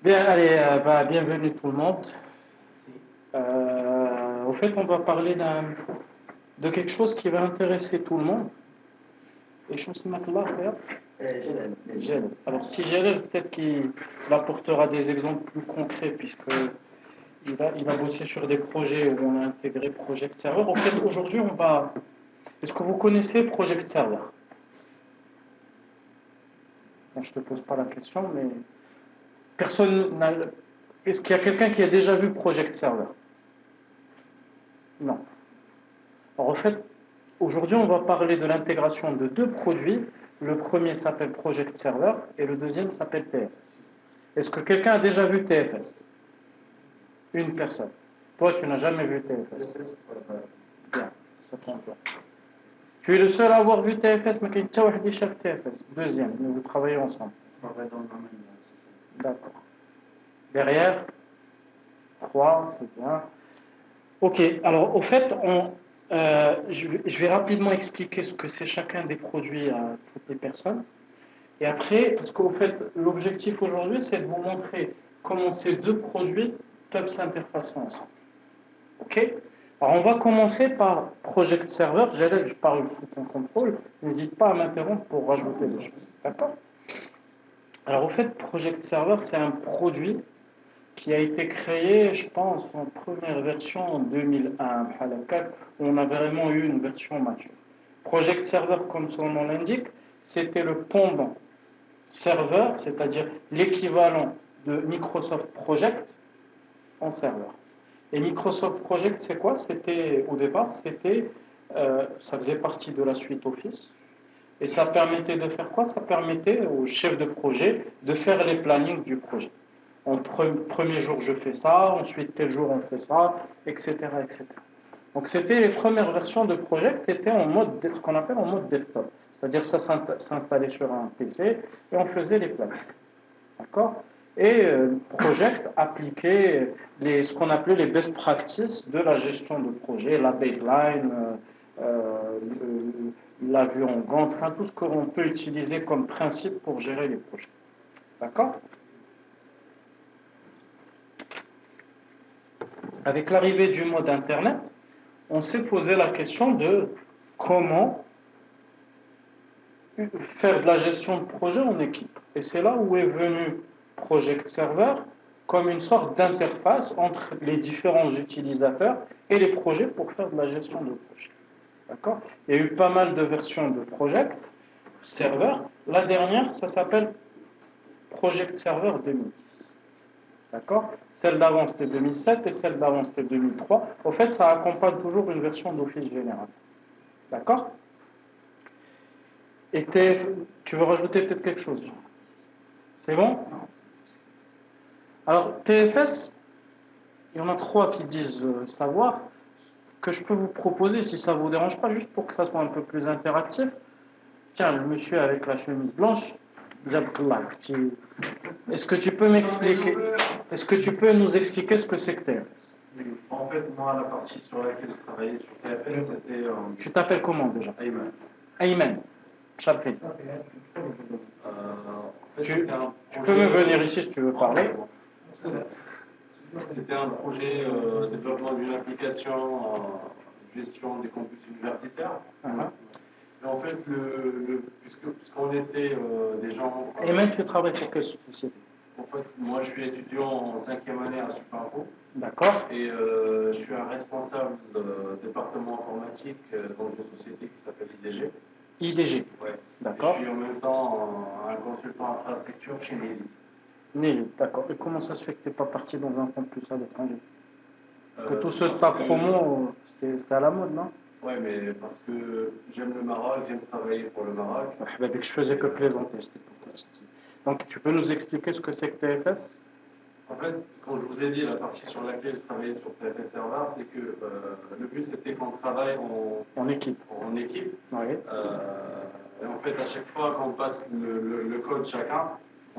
Bien, allez, bienvenue tout le monde. Au fait, on va parler de quelque chose qui va intéresser tout le monde. Et je pense Jalal. Alors, si Jalal, peut-être qu'il apportera des exemples plus concrets, puisque il a bossé sur des projets où on a intégré Project Server. En fait, aujourd'hui, on va. Est-ce que vous connaissez Project Server? Bon, je ne te pose pas la question, mais personne n'a. Est-ce qu'il y a quelqu'un qui a déjà vu Project Server? Non. Alors, en fait, aujourd'hui, on va parler de l'intégration de deux produits. Le premier s'appelle Project Server et le deuxième s'appelle TFS. Est-ce que quelqu'un a déjà vu TFS? Une personne. Toi, tu n'as jamais vu TFS. Bien, ça tombe bien. Tu es le seul à avoir vu TFS, mais qui a dit chef TFS. Deuxième, mais vous travaillez ensemble. D'accord. Derrière, trois, c'est bien. Ok, alors au fait, je vais rapidement expliquer ce que c'est chacun des produits à toutes les personnes. Et après, parce qu'au fait, l'objectif aujourd'hui, c'est de vous montrer comment ces deux produits peuvent s'interfacer ensemble. Ok? Alors on va commencer par Project Server. Je parle sous ton contrôle. N'hésite pas à m'interrompre pour rajouter des choses. D'accord? Alors au fait, Project Server, c'est un produit qui a été créé, je pense, en première version en 2001, où on a vraiment eu une version mature. Project Server, comme son nom l'indique, c'était le pendant serveur, c'est-à-dire l'équivalent de Microsoft Project en serveur. Et Microsoft Project, c'est quoi? C'était, au départ, ça faisait partie de la suite Office. Et ça permettait de faire quoi? Ça permettait au chef de projet de faire les plannings du projet. En premier jour, je fais ça, ensuite, tel jour, on fait ça, etc., etc. Donc, c'était les premières versions de Project, étaient en mode, ce qu'on appelle en mode desktop. C'est-à-dire ça s'installait sur un PC et on faisait les plannings. D'accord? Et Project appliquait ce qu'on appelait les best practices de la gestion de projet, la baseline, la vue en Gantt, enfin tout ce qu'on peut utiliser comme principe pour gérer les projets. D'accord? Avec l'arrivée du mode Internet, on s'est posé la question de comment faire de la gestion de projet en équipe. Et c'est là où est venu Project Server comme une sorte d'interface entre les différents utilisateurs et les projets pour faire de la gestion de projet. D'accord? Il y a eu pas mal de versions de Project Server. La dernière, ça s'appelle Project Server 2010. D'accord? Celle d'avant c'était 2007 et celle d'avant c'était 2003. Au fait, ça accompagne toujours une version d'Office général. D'accord? Et tu veux rajouter peut-être quelque chose? C'est bon? Alors, TFS, il y en a trois qui disent savoir. Que je peux vous proposer, si ça ne vous dérange pas, juste pour que ça soit un peu plus interactif. Tiens, le monsieur avec la chemise blanche, est-ce que tu peux m'expliquer, est-ce que tu peux nous expliquer ce que c'est que TFS? En fait, moi, la partie sur laquelle je travaillais sur TFS, c'était. Tu t'appelles comment déjà? Ayman. Ayman. Chappé. Tu peux me venir ici si tu veux parler. C'était un projet de développement d'une application gestion des campus universitaires. Et en fait, puisqu'on était des gens. Ayman, tu travailles pour quelle société? En fait, moi, je suis étudiant en 5e année à Superinfo. D'accord. Et je suis un responsable de département informatique dans une société qui s'appelle IDG. IDG. Ouais. D'accord. Je suis en même temps un consultant infrastructure chez Nelly. Nelly, d'accord. Et comment ça se fait que tu n'es pas parti dans un campus à l'étranger? Que tous ceux de ta promo, c'était à la mode, non? Ouais, mais parce que j'aime le Maroc, j'aime travailler pour le Maroc. Dès que je faisais que plaisanter, c'était pour toi. Donc, tu peux nous expliquer ce que c'est que TFS? En fait, quand je vous ai dit la partie sur laquelle je travaillais sur TFS Server, c'est que le but c'était qu'on travaille en équipe. En équipe. Oui. Et en fait, à chaque fois qu'on passe le code chacun,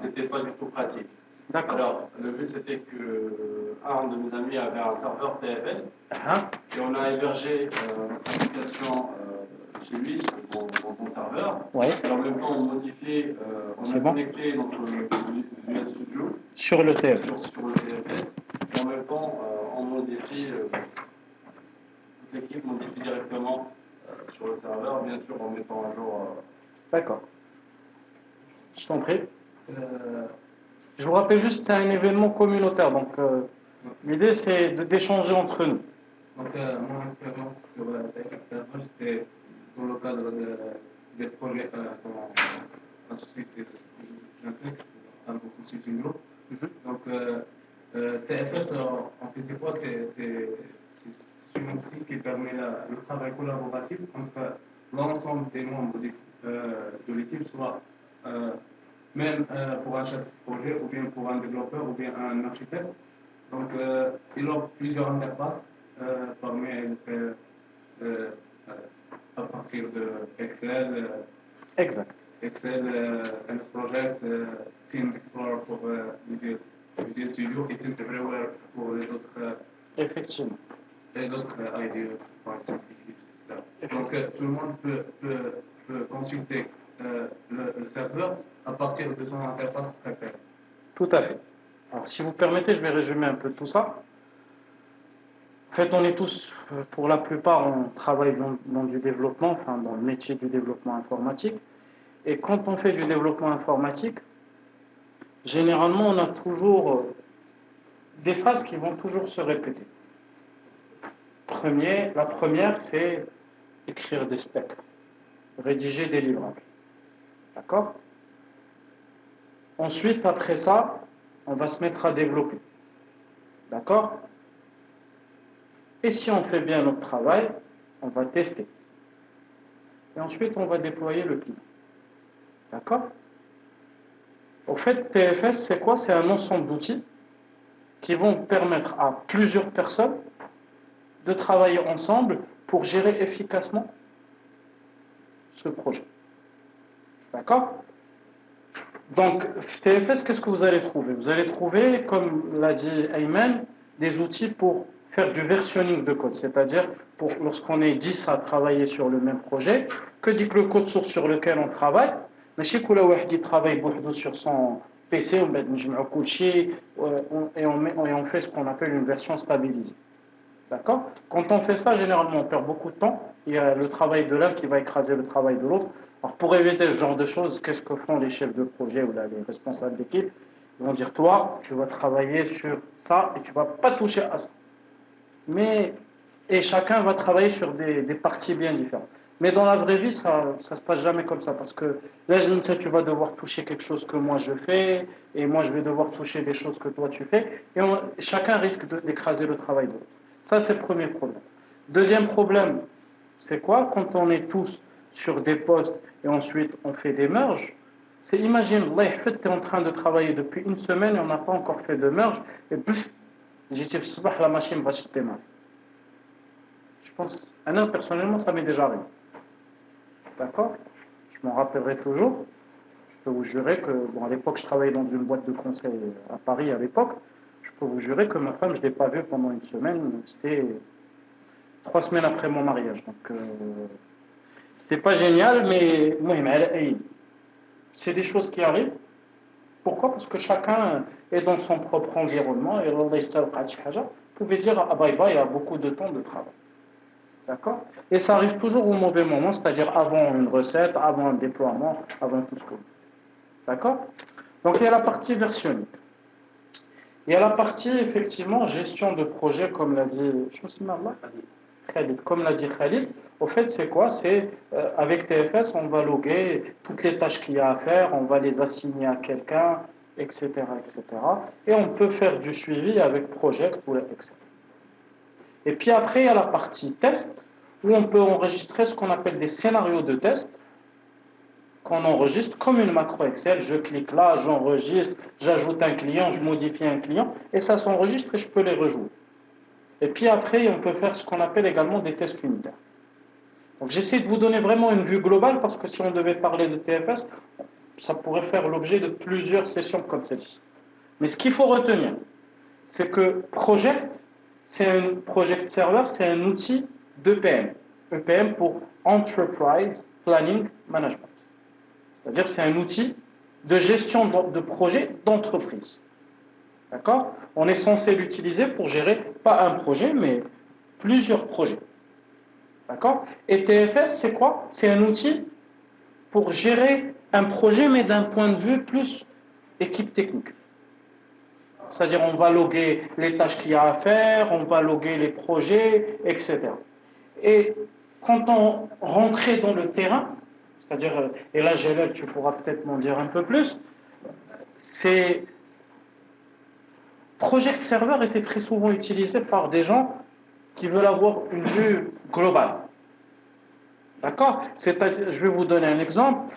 c'était pas du tout pratique. D'accord. Alors, le but c'était que un de mes amis avait un serveur TFS et on a hébergé notre application chez lui, dans son serveur. Ouais. Et en même temps, on modifiait, on a connecté notre Visual Studio. sur le TFS. Sur le TFS. Et en même temps, on modifie, toute l'équipe modifie directement sur le serveur, bien sûr en mettant à jour. D'accord. Je t'en prie. Je vous rappelle juste, c'est un événement communautaire, donc l'idée c'est d'échanger entre nous. Donc, mon expérience sur la TFS, c'était dans le cadre des projets dans la société j'implique, un beaucoup de groupe. Donc, TFS, en fait, c'est quoi? C'est une outil qui permet le travail collaboratif entre l'ensemble des membres de l'équipe, soit même pour un chef de projet, ou bien pour un développeur, ou bien un architecte. Donc, il offre plusieurs interfaces parmi à partir de Excel, Exact. Excel, MS Project, Team Explorer pour Visual Studio, et Team Everywhere pour les autres. Effectivement. Les autres idées, par exemple, etc. Donc, tout le monde peut consulter le serveur à partir de son interface préférée. Tout à fait. Alors, si vous permettez, je vais résumer un peu tout ça. En fait, on est tous, pour la plupart, on travaille dans du développement, enfin dans le métier du développement informatique. Et quand on fait du développement informatique, généralement, on a toujours des phases qui vont toujours se répéter. La première, c'est écrire des specs, rédiger des livrables. D'accord? Ensuite, après ça, on va se mettre à développer. D'accord? Et si on fait bien notre travail, on va tester. Et ensuite, on va déployer le client. D'accord? Au fait, TFS, c'est quoi? C'est un ensemble d'outils qui vont permettre à plusieurs personnes de travailler ensemble pour gérer efficacement ce projet. D'accord? Donc, TFS, qu'est-ce que vous allez trouver? Vous allez trouver, comme l'a dit Ayman, des outils pour faire du versionning de code, c'est-à-dire pour lorsqu'on est 10 à travailler sur le même projet, que dit que le code source sur lequel on travaille, ماشي كل واحد يترavaille بوحدو sur son PC, et on fait ce qu'on appelle une version stabilisée. D'accord? Quand on fait ça, généralement, on perd beaucoup de temps. Il y a le travail de l'un qui va écraser le travail de l'autre. Alors, pour éviter ce genre de choses, qu'est-ce que font les chefs de projet ou les responsables d'équipe? Ils vont dire, toi, tu vas travailler sur ça et tu ne vas pas toucher à ça. Et chacun va travailler sur des parties bien différentes. Mais dans la vraie vie, ça ne se passe jamais comme ça. Parce que là, je sais, tu vas devoir toucher quelque chose que moi je fais, et moi je vais devoir toucher des choses que toi tu fais, et chacun risque d'écraser le travail de l'autre. Ça, c'est le premier problème. Deuxième problème, c'est quoi? Quand on est tous sur des postes et ensuite on fait des merges, c'est imagine, tu es en train de travailler depuis une semaine et on n'a pas encore fait de merge, et pff, j'ai dit, la machine va se démarrer. Je pense, personnellement, ça m'est déjà arrivé. D'accord? Je m'en rappellerai toujours. Je peux vous jurer que, bon, à l'époque, je travaillais dans une boîte de conseil à Paris à l'époque. Je peux vous jurer que ma femme, je ne l'ai pas vue pendant une semaine. C'était 3 semaines après mon mariage. Donc, c'était pas génial, mais c'est des choses qui arrivent. Pourquoi? Parce que chacun est dans son propre environnement et vous pouvez dire ah bye bye, il y a beaucoup de temps de travail. D'accord? Et ça arrive toujours au mauvais moment, c'est-à-dire avant une recette, avant un déploiement, avant tout ce que vous faites. D'accord? Donc il y a la partie versionning. Il y a la partie, effectivement, gestion de projet, comme l'a dit Khalid. Comme l'a dit Khalid, au fait, c'est quoi? C'est avec TFS, on va loguer toutes les tâches qu'il y a à faire, on va les assigner à quelqu'un, etc., etc. Et on peut faire du suivi avec Project ou Excel. Et puis après, il y a la partie test, où on peut enregistrer ce qu'on appelle des scénarios de test, qu'on enregistre comme une macro Excel. Je clique là, j'enregistre, j'ajoute un client, je modifie un client, et ça s'enregistre et je peux les rejouer. Et puis après, on peut faire ce qu'on appelle également des tests unitaires. Donc j'essaie de vous donner vraiment une vue globale, parce que si on devait parler de TFS, ça pourrait faire l'objet de plusieurs sessions comme celle-ci. Mais ce qu'il faut retenir, c'est que Project Server, c'est un outil d'EPM. EPM pour Enterprise Planning Management. C'est-à-dire que c'est un outil de gestion de projet d'entreprise. D'accord? On est censé l'utiliser pour gérer, pas un projet, mais plusieurs projets. D'accord? Et TFS, c'est quoi? C'est un outil pour gérer un projet, mais d'un point de vue plus équipe technique. C'est-à-dire, on va loguer les tâches qu'il y a à faire, on va loguer les projets, etc. Et quand on rentrait dans le terrain, c'est-à-dire, et là, Gélal, tu pourras peut-être m'en dire un peu plus, c'est Project Server était très souvent utilisé par des gens qui veulent avoir une vue globale. D'accord? Je vais vous donner un exemple.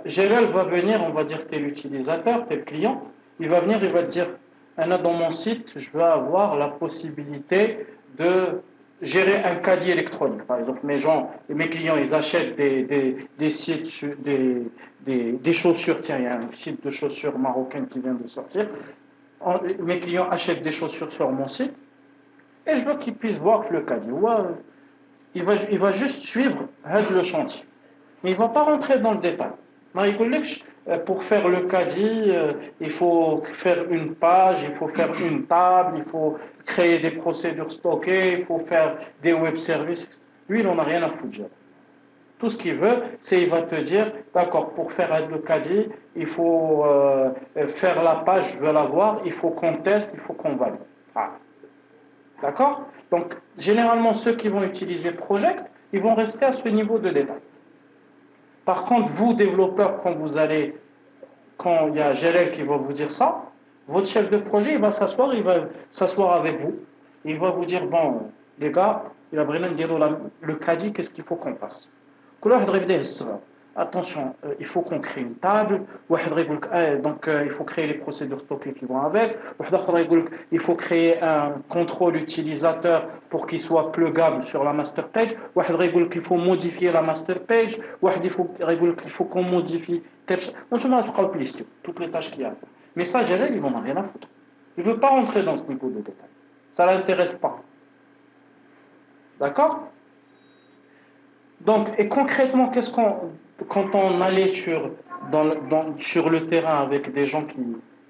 Gélal va venir, on va dire tel utilisateur, tel client, il va venir, il va te dire, Anna, dans mon site, je veux avoir la possibilité de gérer un caddie électronique. Par exemple, mes clients, ils achètent des sites, des chaussures. Tiens, il y a un site de chaussures marocain qui vient de sortir. Mes clients achètent des chaussures sur mon site et je veux qu'ils puissent voir le caddie. Il va juste suivre le chantier. Mais il ne va pas rentrer dans le détail. Pour faire le caddie, il faut faire une page, il faut faire une table, il faut créer des procédures stockées, il faut faire des web services. Lui, il n'en a rien à foutre. Tout ce qu'il veut, c'est il va te dire, d'accord, pour faire le caddie, il faut faire la page, je veux la voir, il faut qu'on teste, il faut qu'on valide. Ah. D'accord? Donc, généralement, ceux qui vont utiliser Project, ils vont rester à ce niveau de détail. Par contre, vous, développeurs, quand il y a Gélal qui va vous dire ça, votre chef de projet, il va s'asseoir avec vous. Il va vous dire, bon, les gars, il a vraiment dit le caddie, qu'est-ce qu'il faut qu'on fasse? Attention, il faut qu'on crée une table, donc il faut créer les procédures stockées qui vont avec, il faut créer un contrôle utilisateur pour qu'il soit pluggable sur la master page, il faut modifier la master page, il faut qu'on modifie toutes les tâches qu'il y a. Mais ça, Gérald, il n'en a rien à foutre. Il ne veut pas rentrer dans ce niveau de détail. Ça ne l'intéresse pas. D'accord? Donc, et concrètement, quand on allait sur le terrain avec des gens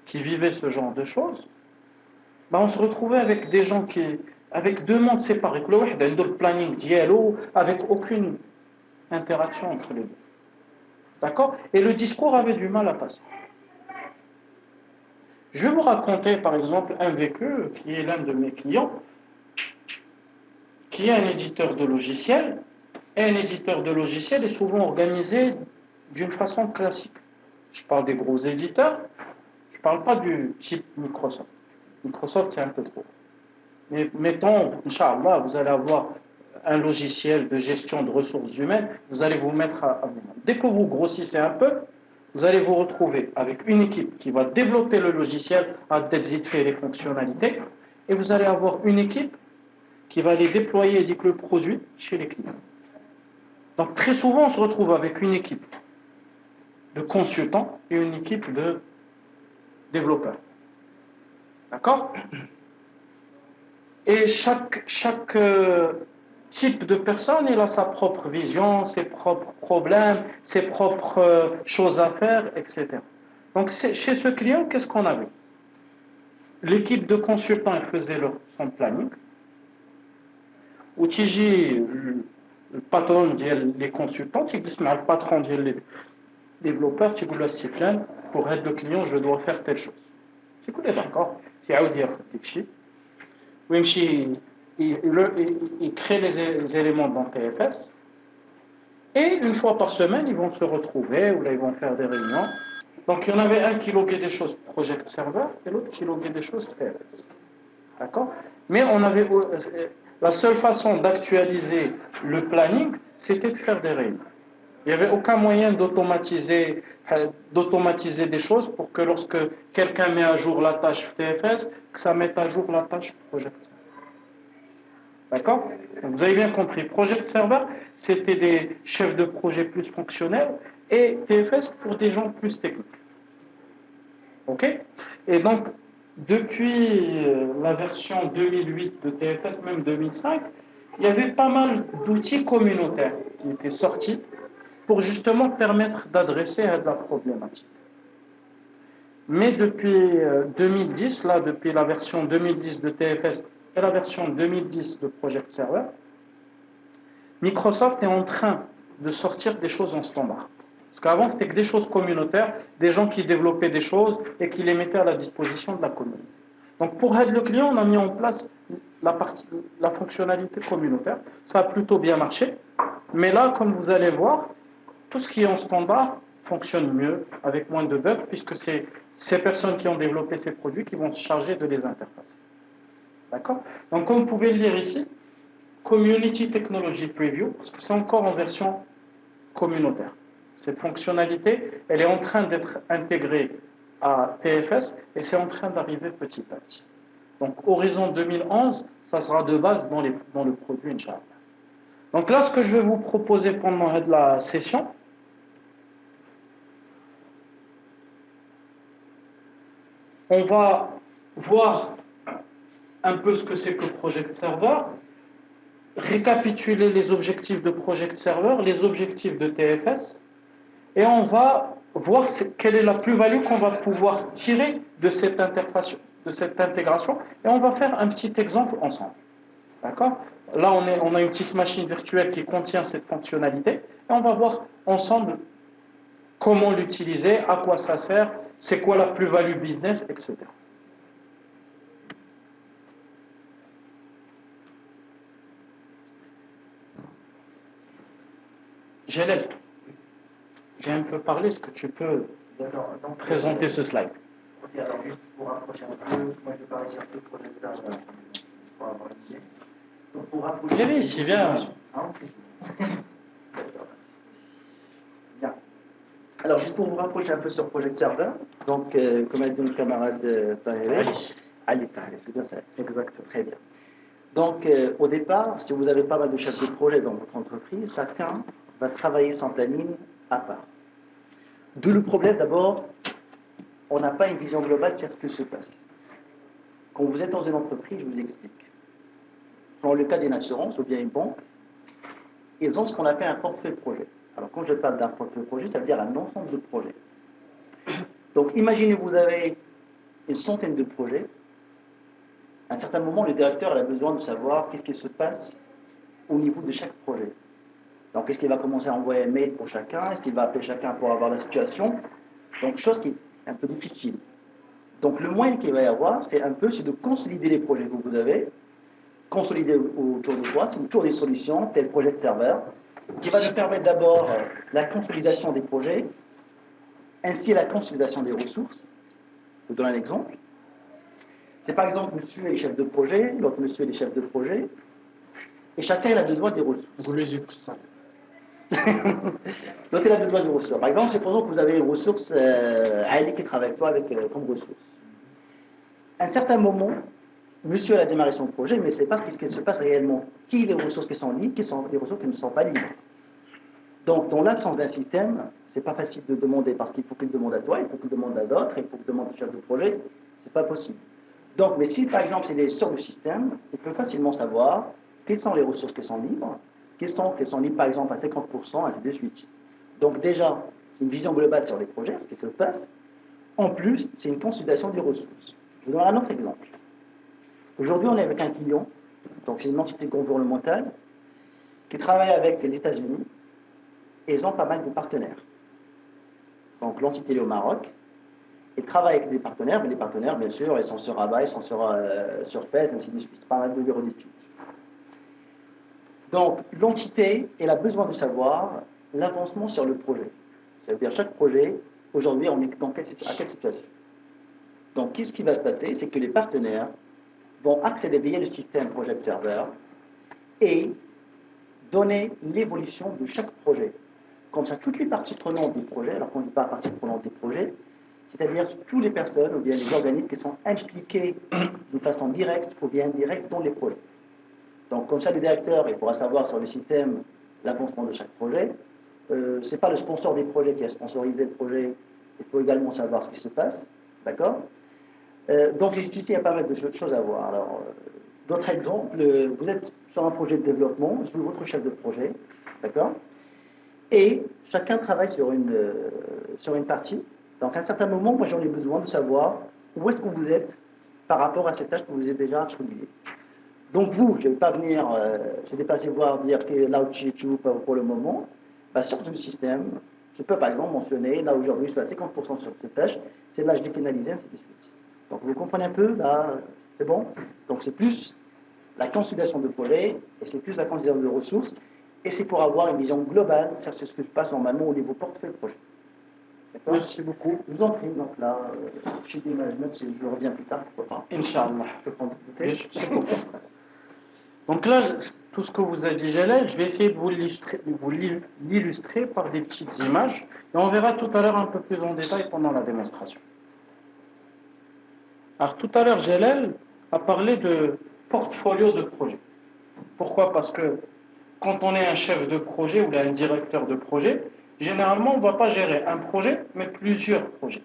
qui vivaient ce genre de choses, on se retrouvait avec des gens avec deux mondes séparés. Le planning dialogue avec aucune interaction entre les deux. D'accord? Et le discours avait du mal à passer. Je vais vous raconter, par exemple, un vécu qui est l'un de mes clients, qui est un éditeur de logiciels. Et un éditeur de logiciels est souvent organisé d'une façon classique. Je parle des gros éditeurs, je ne parle pas du type Microsoft. Microsoft, c'est un peu trop. Mais mettons, Inch'Allah, vous allez avoir un logiciel de gestion de ressources humaines, vous allez vous mettre à vous-même. Dès que vous grossissez un peu, vous allez vous retrouver avec une équipe qui va développer le logiciel à développer les fonctionnalités, et vous allez avoir une équipe qui va les déployer et le produit chez les clients. Donc très souvent, on se retrouve avec une équipe de consultants et une équipe de développeurs. D'accord? Et chaque type de personne, il a sa propre vision, ses propres problèmes, ses propres choses à faire, etc. Donc chez ce client, qu'est-ce qu'on avait? L'équipe de consultants, elle faisait son planning. Ou le patron des consultants, le patron des développeurs, tu dis là, pour être le client, je dois faire telle chose. Tu dis d'accord, tu as dire il crée les éléments dans TFS et une fois par semaine, ils vont se retrouver ou là, ils vont faire des réunions. Donc, il y en avait un qui loguait des choses Project Server et l'autre qui loguait des choses TFS. D'accord? Mais la seule façon d'actualiser le planning, c'était de faire des réunions. Il n'y avait aucun moyen d'automatiser des choses pour que lorsque quelqu'un met à jour la tâche TFS, que ça mette à jour la tâche Project Server. D'accord? Vous avez bien compris. Project Server, c'était des chefs de projet plus fonctionnels et TFS pour des gens plus techniques. Ok? Et donc, depuis la version 2008 de TFS, même 2005, il y avait pas mal d'outils communautaires qui étaient sortis pour justement permettre d'adresser à de la problématique. Mais depuis 2010, là, depuis la version 2010 de TFS et la version 2010 de Project Server, Microsoft est en train de sortir des choses en standard. Parce qu'avant, c'était que des choses communautaires, des gens qui développaient des choses et qui les mettaient à la disposition de la communauté. Donc pour aider le client, on a mis en place la fonctionnalité communautaire. Ça a plutôt bien marché. Mais là, comme vous allez voir, tout ce qui est en standard fonctionne mieux, avec moins de bugs, puisque c'est ces personnes qui ont développé ces produits qui vont se charger de les interfacer. D'accord? Donc comme vous pouvez le lire ici, Community Technology Preview, parce que c'est encore en version communautaire. Cette fonctionnalité, elle est en train d'être intégrée à TFS et c'est en train d'arriver petit à petit. Donc, horizon 2011, ça sera de base dans le produit, Inch'Allah. Donc là, ce que je vais vous proposer pendant la session, on va voir un peu ce que c'est que Project Server, récapituler les objectifs de Project Server, les objectifs de TFS, et on va voir quelle est la plus-value qu'on va pouvoir tirer de cette intégration, et on va faire un petit exemple ensemble. D'accord? Là, on a une petite machine virtuelle qui contient cette fonctionnalité, et on va voir ensemble comment l'utiliser, à quoi ça sert, c'est quoi la plus-value business, etc. Jalal, j'ai un peu parlé, est-ce que tu peux présenter ce slide? Ok, alors juste pour rapprocher un peu, moi je vais parler sur le projet de serveur pour avoir une idée. Donc pour rapprocher. Viens ici, viens. Bien. Alors juste pour vous rapprocher un peu sur Project Server, donc comme a dit mon camarade Ali Tahiri, c'est bien ça, exact, très bien. Donc au départ, si vous avez pas mal de chefs de projet dans votre entreprise, chacun va travailler son planning à part. D'où le problème d'abord, on n'a pas une vision globale sur ce que se passe. Quand vous êtes dans une entreprise, je vous explique. Dans le cas d'une assurance ou bien une banque, ils ont ce qu'on appelle un portefeuille projet. Alors quand je parle d'un portefeuille projet, ça veut dire un ensemble de projets. Donc imaginez vous avez une centaine de projets. À un certain moment, le directeur a besoin de savoir qu'est-ce qui se passe au niveau de chaque projet. Donc est-ce qu'il va commencer à envoyer un mail pour chacun? Est-ce qu'il va appeler chacun pour avoir la situation? Donc chose qui est un peu difficile. Donc le moyen qu'il va y avoir, c'est de consolider les projets que vous avez, consolider autour de quoi? C'est autour des solutions, tel projet de serveur, qui va nous permettre d'abord la consolidation des projets, ainsi la consolidation des ressources. Je vous donne un exemple. C'est par exemple monsieur est chef de projet, l'autre monsieur est chef de projet, et chacun a besoin des ressources. Vous lui avez pris ça. Donc il a besoin de ressources. Par exemple, supposons que vous avez une ressource Ali qui travaille avec toi comme ressource. À un certain moment, monsieur a démarré son projet, mais c'est pas ce qui se passe réellement. Qui les ressources qui sont libres, qui sont les ressources qui ne sont pas libres. Donc dans l'absence d'un système, c'est pas facile de demander parce qu'il faut qu'il demande à toi, il faut qu'il demande à d'autres, il faut qu'il demande au chef de projet. C'est pas possible. Donc, mais si par exemple il est sur le système, il peut facilement savoir quelles sont les ressources qui sont libres. Qui sont libres par exemple à 50%, ainsi de suite. Donc déjà, c'est une vision globale sur les projets, ce qui se passe. En plus, c'est une consolidation des ressources. Je vous donne un autre exemple. Aujourd'hui, on est avec un client, donc c'est une entité gouvernementale, qui travaille avec les États-Unis, et ils ont pas mal de partenaires. Donc l'entité est au Maroc, ils travaillent avec des partenaires, mais les partenaires, bien sûr, ils sont sur Rabat, ils sont sur Fès, ainsi de suite, pas mal de bureaux d'études. Donc, l'entité, elle a besoin de savoir l'avancement sur le projet. C'est-à-dire, chaque projet, aujourd'hui, on est à quelle situation? Donc, qu'est-ce qui va se passer? C'est que les partenaires vont accéder via le système Project Server et donner l'évolution de chaque projet. Comme ça, toutes les parties prenantes du projet, alors quand on dit pas parties prenantes du projet, c'est-à-dire toutes les personnes ou bien les organismes qui sont impliqués de façon directe ou bien indirecte dans les projets. Donc, comme ça, le directeur, il pourra savoir sur le système l'avancement de chaque projet. Ce n'est pas le sponsor des projets qui a sponsorisé le projet. Il faut également savoir ce qui se passe. D'accord? Donc, les utilités, il y a pas mal de choses à voir. Alors, d'autres exemples, vous êtes sur un projet de développement, je suis votre chef de projet. D'accord? Et chacun travaille sur une partie. Donc à un certain moment, moi j'en ai besoin de savoir où est-ce que vous êtes par rapport à cette tâche que vous avez déjà attribuée. Donc vous, je ne vais pas venir, je vais passer voir dire que là où tu es pour le moment, bah, sur le système, je peux par exemple mentionner, là aujourd'hui je suis à 50% sur cette tâche, c'est là je l'ai finalisé, ainsi de suite. Donc vous comprenez un peu, là c'est bon. Donc c'est plus la consolidation de projet, et c'est plus la consolidation de ressources, et c'est pour avoir une vision globale, ça c'est ce que se passe normalement au niveau portefeuille projet. Merci beaucoup. Je vous en prie, donc là, chez des management, je reviens plus tard, pourquoi pas. Inch'Allah. Je peux prendre une bouteille. Donc là, tout ce que vous a dit Jalal, je vais essayer de vous l'illustrer par des petites images, et on verra tout à l'heure un peu plus en détail pendant la démonstration. Alors tout à l'heure, Jalal a parlé de portfolio de projet. Pourquoi? Parce que quand on est un chef de projet ou un directeur de projet, généralement, on ne va pas gérer un projet, mais plusieurs projets.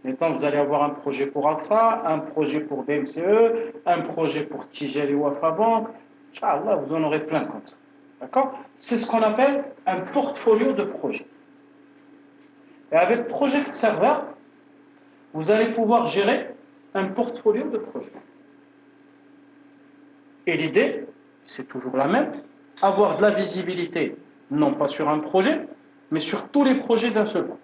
Maintenant, vous allez avoir un projet pour AXA, un projet pour BMCE, un projet pour Tijel ou Wafa Bank. Inch'Allah, vous en aurez plein comme ça. D'accord? C'est ce qu'on appelle un portfolio de projets. Et avec Project Server, vous allez pouvoir gérer un portfolio de projets. Et l'idée, c'est toujours la même, avoir de la visibilité, non pas sur un projet, mais sur tous les projets d'un seul coup.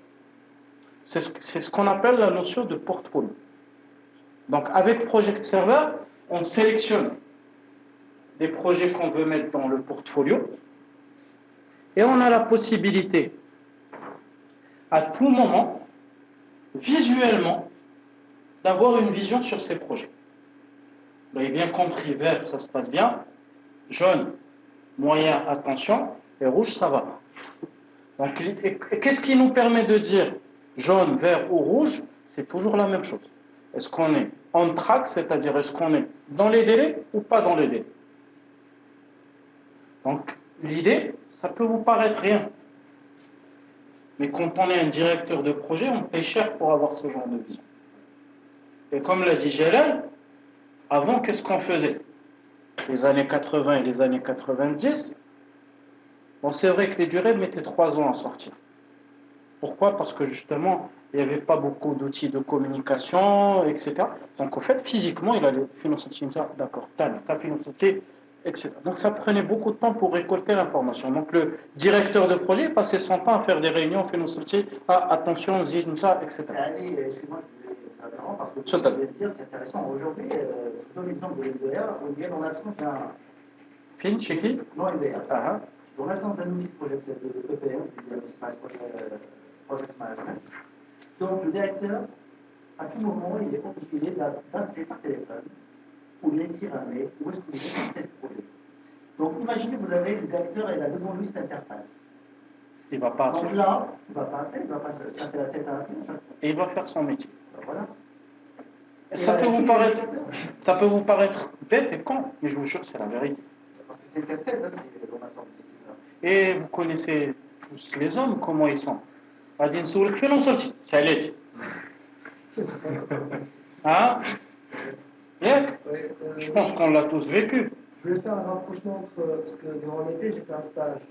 C'est ce qu'on appelle la notion de portfolio. Donc avec Project Server, on sélectionne des projets qu'on veut mettre dans le portfolio et on a la possibilité à tout moment, visuellement, d'avoir une vision sur ces projets. Vous avez bien compris, vert, ça se passe bien, jaune, moyen, attention, et rouge, ça va. Donc, qu'est-ce qui nous permet de dire jaune, vert ou rouge? C'est toujours la même chose. Est-ce qu'on est on track, c'est-à-dire est-ce qu'on est dans les délais ou pas dans les délais? Donc, l'idée, ça peut vous paraître rien. Mais quand on est un directeur de projet, on paye cher pour avoir ce genre de vision. Et comme l'a dit Jalal, avant, qu'est-ce qu'on faisait? Les années 80 et les années 90, bon, c'est vrai que les durées mettaient 3 ans à sortir. Pourquoi? Parce que justement, il n'y avait pas beaucoup d'outils de communication, etc. Donc, au fait, physiquement, il allait financer ça, d'accord, t'as financé, etc. Donc, ça prenait beaucoup de temps pour récolter l'information. Donc, le directeur de projet passait son temps à faire des réunions, financer, attention, ça, etc. Allez, excuse-moi, parce que ce que je voulais dire, c'est intéressant. Aujourd'hui, je donne l'exemple de l'NDR, où il y a dans l'absence d'un. Fin, chez qui? Non, NDR. Dans l'absence d'un outil de projet de EPM, c'est-à-dire Project Management. Donc, le directeur, à tout moment, il est obligé d'appeler par téléphone ou d'écrire un mail où est-ce que vous êtes dans tel projet. Donc, imaginez, vous avez le directeur et là devant lui cette interface. Il ne va pas appeler. Donc là, il ne va pas appeler, il ne va pas se casser la tête à appeler. Et il va faire son métier. Ben voilà. Ça peut vous paraître bête et con, mais je vous jure, c'est la vérité. Parce que c'est casse-tête, hein, c'est l'on Et vous connaissez tous les hommes, comment ils sont. Adine Soul, fait l'ensorti, c'est l'aide. Hein? Je pense qu'on l'a tous vécu. Je voulais faire un rapprochement entre, parce que durant l'été, j'ai fait un stage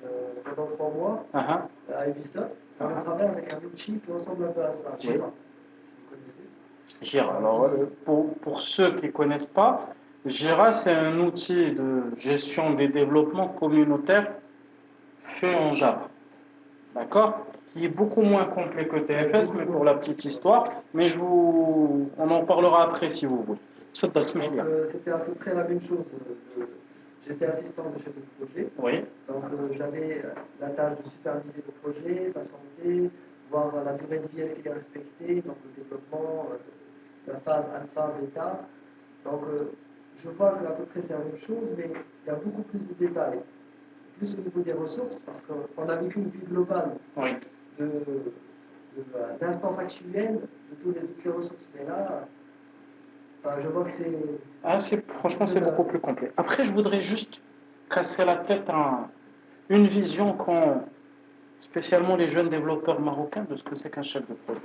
pendant 3 mois à Ubisoft. On a travaillé avec un outil qui ressemble un peu à ça, Jira. Vous connaissez? Jira. Alors, pour ceux qui ne connaissent pas, Jira, c'est un outil de gestion des développements communautaires fait en Java. D'accord? Qui est beaucoup moins complet que TFS, mais pour la petite histoire. Mais on en parlera après si vous voulez. C'était à peu près la même chose. J'étais assistant de chef de projet. Oui. Donc j'avais la tâche de superviser le projet, sa santé, voir la durée de vie, est-ce qu'il est respecté, donc le développement, la phase alpha, bêta. Donc je vois qu'à peu près c'est la même chose, mais il y a beaucoup plus de détails. Plus au niveau des ressources, parce qu'on a vécu une vue globale d'instances actuelles, de toutes les ressources. Mais là, je vois que c'est... franchement, c'est beaucoup plus complet. Après, je voudrais juste casser la tête à une vision qu'ont spécialement les jeunes développeurs marocains de ce que c'est qu'un chef de projet.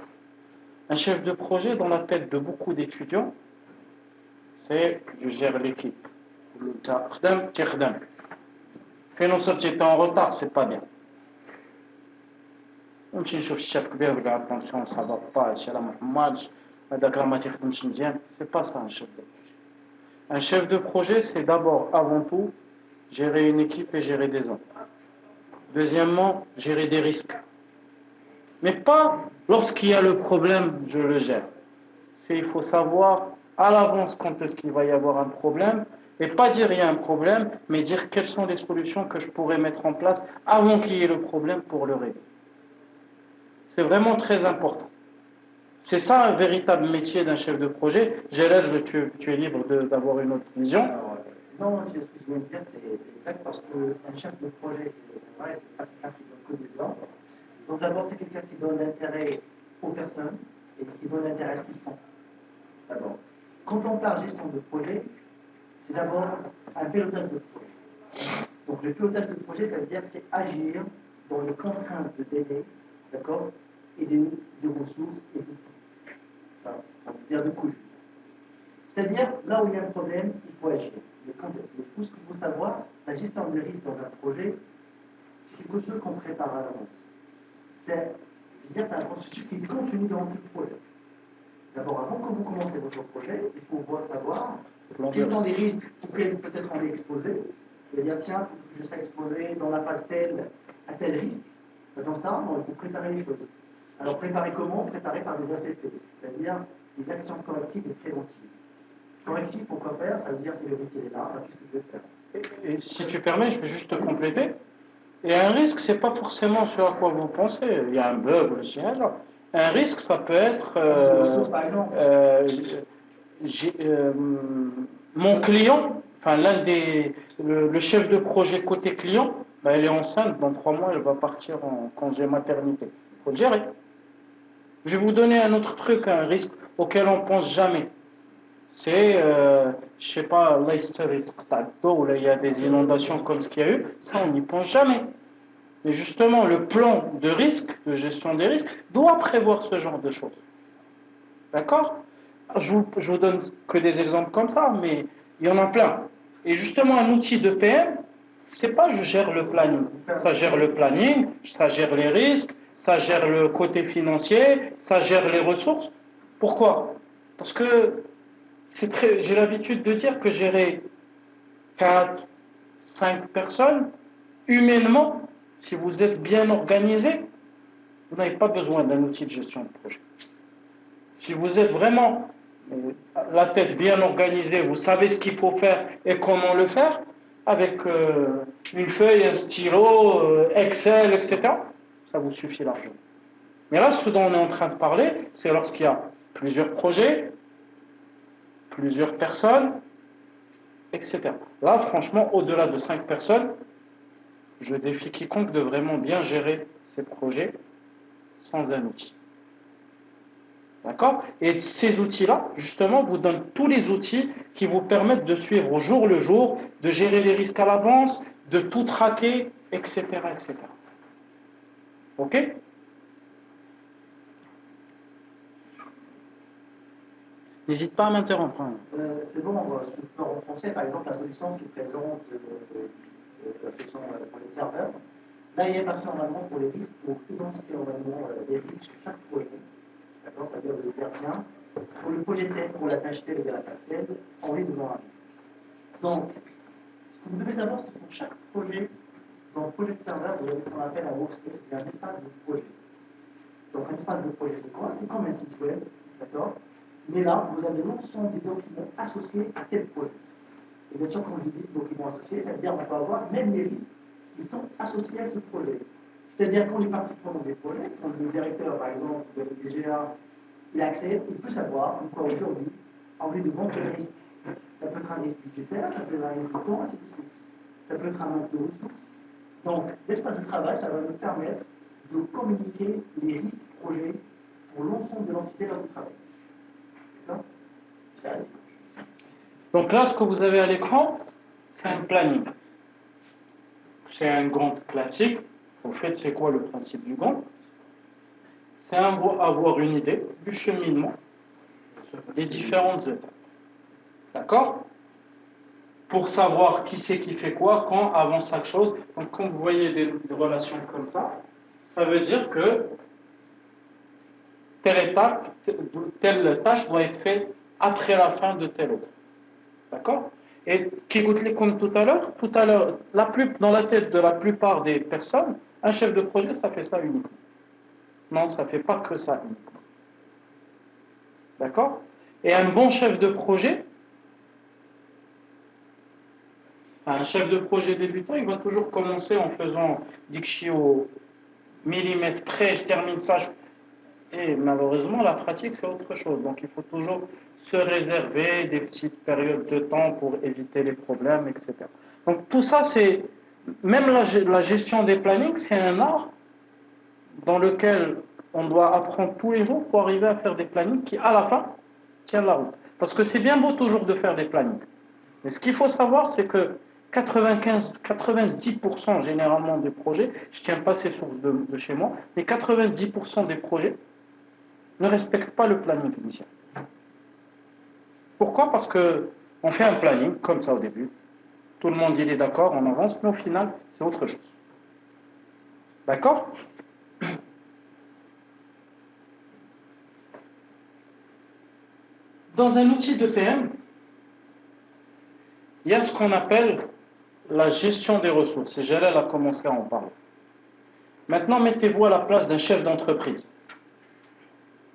Un chef de projet, dans la tête de beaucoup d'étudiants, c'est je gère l'équipe. Fais non sortir, t'es en retard, c'est pas bien. ونمشي نشوف الشاب كبير ونلقى attention ça va pas هادشي راه محماضش هذاك راه ما تيخدمش مزيان c'est pas ça un chef de projet. Un chef de projet c'est d'abord avant tout gérer une équipe et gérer des hommes. Deuxièmement, gérer des risques. Mais pas lorsqu'il y a le problème, je le gère. Il faut savoir à l'avance quand est-ce qu'il va y avoir un problème, et pas dire il y a un problème, mais dire quelles sont les solutions que je pourrais mettre en place avant qu'il y ait le problème pour le régler. C'est vraiment très important. C'est ça un véritable métier d'un chef de projet. Gérald, tu es libre d'avoir une autre vision. Non, ce que je viens de dire, c'est exact, parce qu'un chef de projet, c'est vrai, c'est pas quelqu'un qui donne que des ordres. Donc d'abord, c'est quelqu'un qui donne l'intérêt aux personnes et qui donne l'intérêt à ce qu'ils font. D'abord. Quand on parle gestion de projet, c'est d'abord un pilotage de projet. Donc le pilotage de projet, ça veut dire c'est agir dans les contraintes de délai, d'accord, et de ressources et de temps. Enfin, on veut dire de coûts. C'est-à-dire, là où il y a un problème, il faut agir. Mais tout ce qu'il faut savoir, la gestion de risque dans un projet, c'est quelque chose qu'on prépare à l'avance. C'est un processus qui continue dans tout le projet. D'abord, avant que vous commencez votre projet, il faut savoir quels sont les risques auxquels peut-être on est exposé. C'est-à-dire, tiens, je serai exposé dans la phase telle à tel risque. Dans ça, il faut préparer les choses. Alors, préparer comment? Préparer par des ACP, c'est-à-dire des actions correctives et préventives. Correctif, pourquoi faire? Ça veut dire si le risque est là, qu'est-ce que je vais faire? Et si tu permets, je vais juste te compléter. Et un risque, c'est pas forcément ce à quoi vous pensez. Il y a un bug ou le chien. Un risque, ça peut être mon client, enfin le chef de projet côté client, ben, elle est enceinte, dans 3 mois, elle va partir en congé maternité. Il faut le gérer. Je vais vous donner un autre truc, un risque auquel on pense jamais. C'est, je sais pas, Leicester, où il y a des inondations comme ce qu'il y a eu, ça on n'y pense jamais. Mais justement, le plan de risque, de gestion des risques, doit prévoir ce genre de choses. D'accord? Je vous donne que des exemples comme ça, mais il y en a plein. Et justement, un outil de PM, c'est pas je gère le planning. Ça gère le planning, ça gère les risques, ça gère le côté financier, ça gère les ressources. Pourquoi? Parce que j'ai l'habitude de dire que gérer 4, 5 personnes, humainement, si vous êtes bien organisé, vous n'avez pas besoin d'un outil de gestion de projet. Si vous êtes vraiment la tête bien organisée, vous savez ce qu'il faut faire et comment le faire, avec une feuille, un stylo, Excel, etc., ça vous suffit largement. Mais là, ce dont on est en train de parler, c'est lorsqu'il y a plusieurs projets, plusieurs personnes, etc. Là, franchement, au-delà de 5 personnes, je défie quiconque de vraiment bien gérer ces projets sans un outil. D'accord? Et ces outils-là, justement, vous donnent tous les outils qui vous permettent de suivre au jour le jour, de gérer les risques à l'avance, de tout traquer, etc., etc. Ok? N'hésite pas à m'interrompre. C'est bon, en français, par exemple, la solution qui présente la solution pour les serveurs, là, il y a une partie normalement pour les risques, pour identifier normalement les risques sur chaque projet. D'accord? C'est-à-dire de dire, tiens, pour le projet tel, pour la tâche telle et la tâche telle, on risque devant un risque. Donc, ce que vous devez savoir, c'est que pour chaque projet, dans le projet de serveur, vous avez ce qu'on appelle un workspace, c'est un espace de projet. Donc, un espace de projet, c'est quoi? C'est comme un site web, d'accord? Mais là, vous avez l'ensemble des documents associés à tel projet. Et bien sûr, quand je dis documents associés, ça veut dire qu'on peut avoir même les risques qui sont associés à ce projet. C'est-à-dire quand les parties prenantes des projets, quand le directeur, par exemple, de la DGA, il accède, il peut savoir pourquoi aujourd'hui, en vue de montrer le risque, ça peut être un risque budgétaire, ça peut être un risque de temps, ainsi de suite. Ça peut être un manque de ressources. Donc, l'espace de travail, ça va nous permettre de communiquer les risques projets pour l'ensemble de l'entité dans le travail. Donc là, ce que vous avez à l'écran, c'est un planning. C'est un Gantt classique. Au fait, c'est quoi le principe du Gantt? C'est avoir une idée du cheminement des différentes étapes. D'accord? Pour savoir qui c'est qui fait quoi, quand, avant chaque chose. Donc quand vous voyez des relations comme ça, ça veut dire que telle étape, telle tâche doit être faite après la fin de telle autre. D'accord? Et comme tout à l'heure, dans la tête de la plupart des personnes, un chef de projet, ça fait ça uniquement. Non, ça ne fait pas que ça uniquement. D'accord? Et un bon chef de projet, un chef de projet débutant, il va toujours commencer en faisant Dikshi au millimètre près, je termine ça. Et malheureusement, la pratique, c'est autre chose. Donc, il faut toujours se réserver des petites périodes de temps pour éviter les problèmes, etc. Donc, tout ça, c'est... Même la gestion des plannings, c'est un art dans lequel on doit apprendre tous les jours pour arriver à faire des plannings qui, à la fin, tiennent la route. Parce que c'est bien beau toujours de faire des plannings. Mais ce qu'il faut savoir, c'est que 90% généralement des projets, je ne tiens pas ces sources de chez moi, mais 90% des projets ne respectent pas le planning initial. Pourquoi? Parce qu'on fait un planning, comme ça au début, tout le monde il est d'accord, on avance, mais au final, c'est autre chose. D'accord? Dans un outil de PM, il y a ce qu'on appelle la gestion des ressources, et Jalal a commencé à en parler. Maintenant, mettez-vous à la place d'un chef d'entreprise.